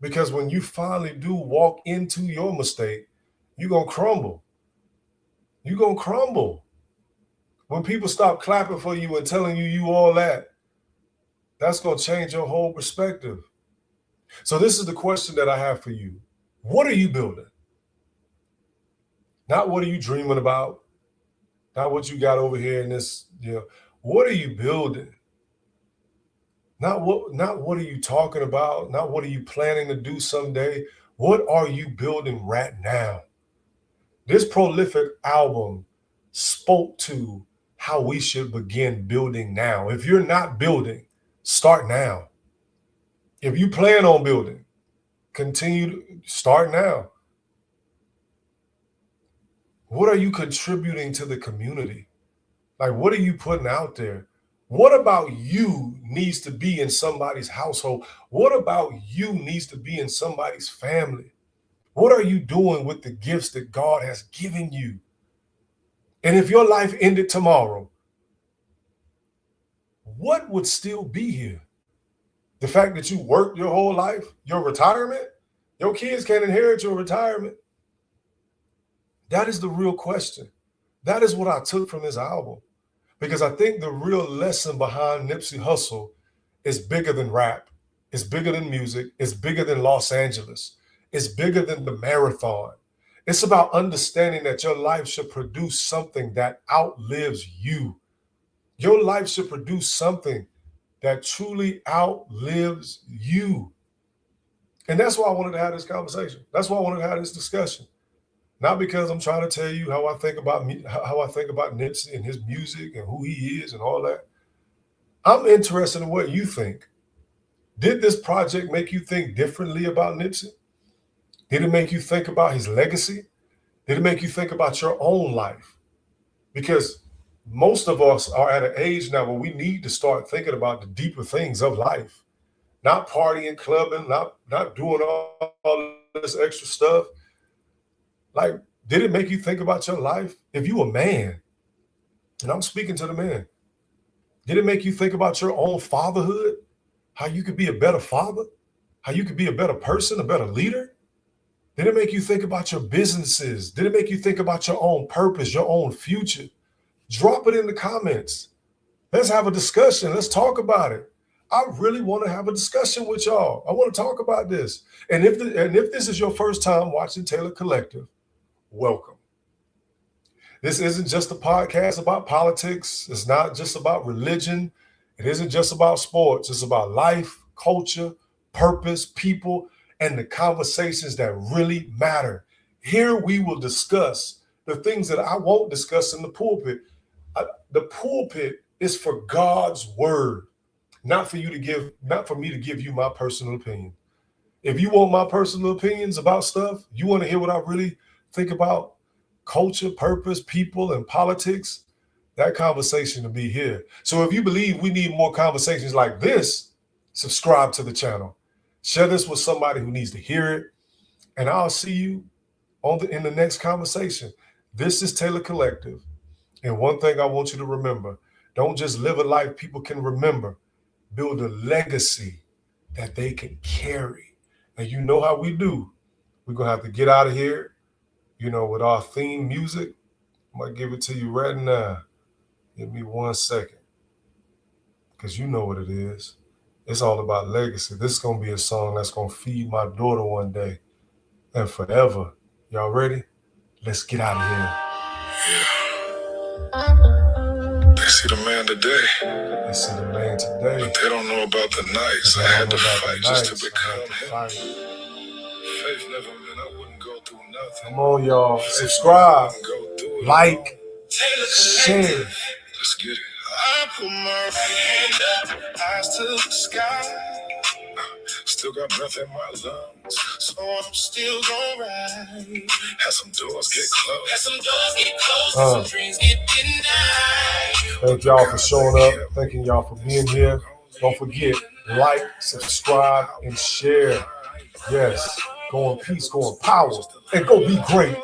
Because when you finally do walk into your mistake, you're going to crumble. You're going to crumble. When people stop clapping for you and telling you all that, that's going to change your whole perspective. So this is the question that I have for you. What are you building? Not what are you dreaming about? Not what you got over here in this, what are you building? Not what are you talking about? Not what are you planning to do someday? What are you building right now? This prolific album spoke to how we should begin building now. If you're not building, start now. If you plan on building, continue to start now. What are you contributing to the community? Like, what are you putting out there? What about you needs to be in somebody's household? What about you needs to be in somebody's family? What are you doing with the gifts that God has given you? And if your life ended tomorrow, what would still be here? The fact that you worked your whole life, your retirement, your kids can't inherit your retirement. That is the real question. That is what I took from this album. Because I think the real lesson behind Nipsey Hussle is bigger than rap. It's bigger than music. It's bigger than Los Angeles. It's bigger than the marathon. It's about understanding that your life should produce something that outlives you. Your life should produce something that truly outlives you. And that's why I wanted to have this conversation. That's why I wanted to have this discussion. Not because I'm trying to tell you how I think about Nipsey and his music and who he is and all that. I'm interested in what you think. Did this project make you think differently about Nipsey? Did it make you think about his legacy? Did it make you think about your own life? Because most of us are at an age now where we need to start thinking about the deeper things of life. Not partying, clubbing, not doing all this extra stuff. Like, did it make you think about your life? If you a man, and I'm speaking to the man, did it make you think about your own fatherhood? How you could be a better father? How you could be a better person, a better leader? Did it make you think about your businesses? Did it make you think about your own purpose, your own future? Drop it in the comments. Let's have a discussion. Let's talk about it. I really want to have a discussion with y'all. I want to talk about this. And if this is your first time watching Taylor Collective, welcome. This isn't just a podcast about politics. It's not just about religion. It isn't just about sports. It's about life, culture, purpose, people, and the conversations that really matter. Here we will discuss the things that I won't discuss in the pulpit. The pulpit is for God's word, not for me to give you my personal opinion. If you want my personal opinions about stuff, you want to hear what I really think about culture, purpose, people, and politics, that conversation will be here. So if you believe we need more conversations like this, subscribe to the channel. Share this with somebody who needs to hear it. And I'll see you in the next conversation. This is Taylor Collective. And one thing I want you to remember, don't just live a life people can remember. Build a legacy that they can carry. And you know how we do. We're going to have to get out of here, with our theme music. I'm going to give it to you right now. Give me 1 second. Because you know what it is. It's all about legacy. This is going to be a song that's going to feed my daughter one day and forever. Y'all ready? Let's get out of here. This see the man today. They see the man today. But they don't know about the nights. I had to fight just to become him. Faith never meant I wouldn't go through nothing. Come on, y'all. Subscribe, like, share. Let's get it. I put my hand up, eyes to the sky. Still got breath in my lungs, so I'm still gon' ride. Had some doors get closed. Some dreams get denied. Thank y'all for showing up. Thanking y'all for being here. Don't forget, like, subscribe, and share. Yes. Go in peace, go in power, and go be great.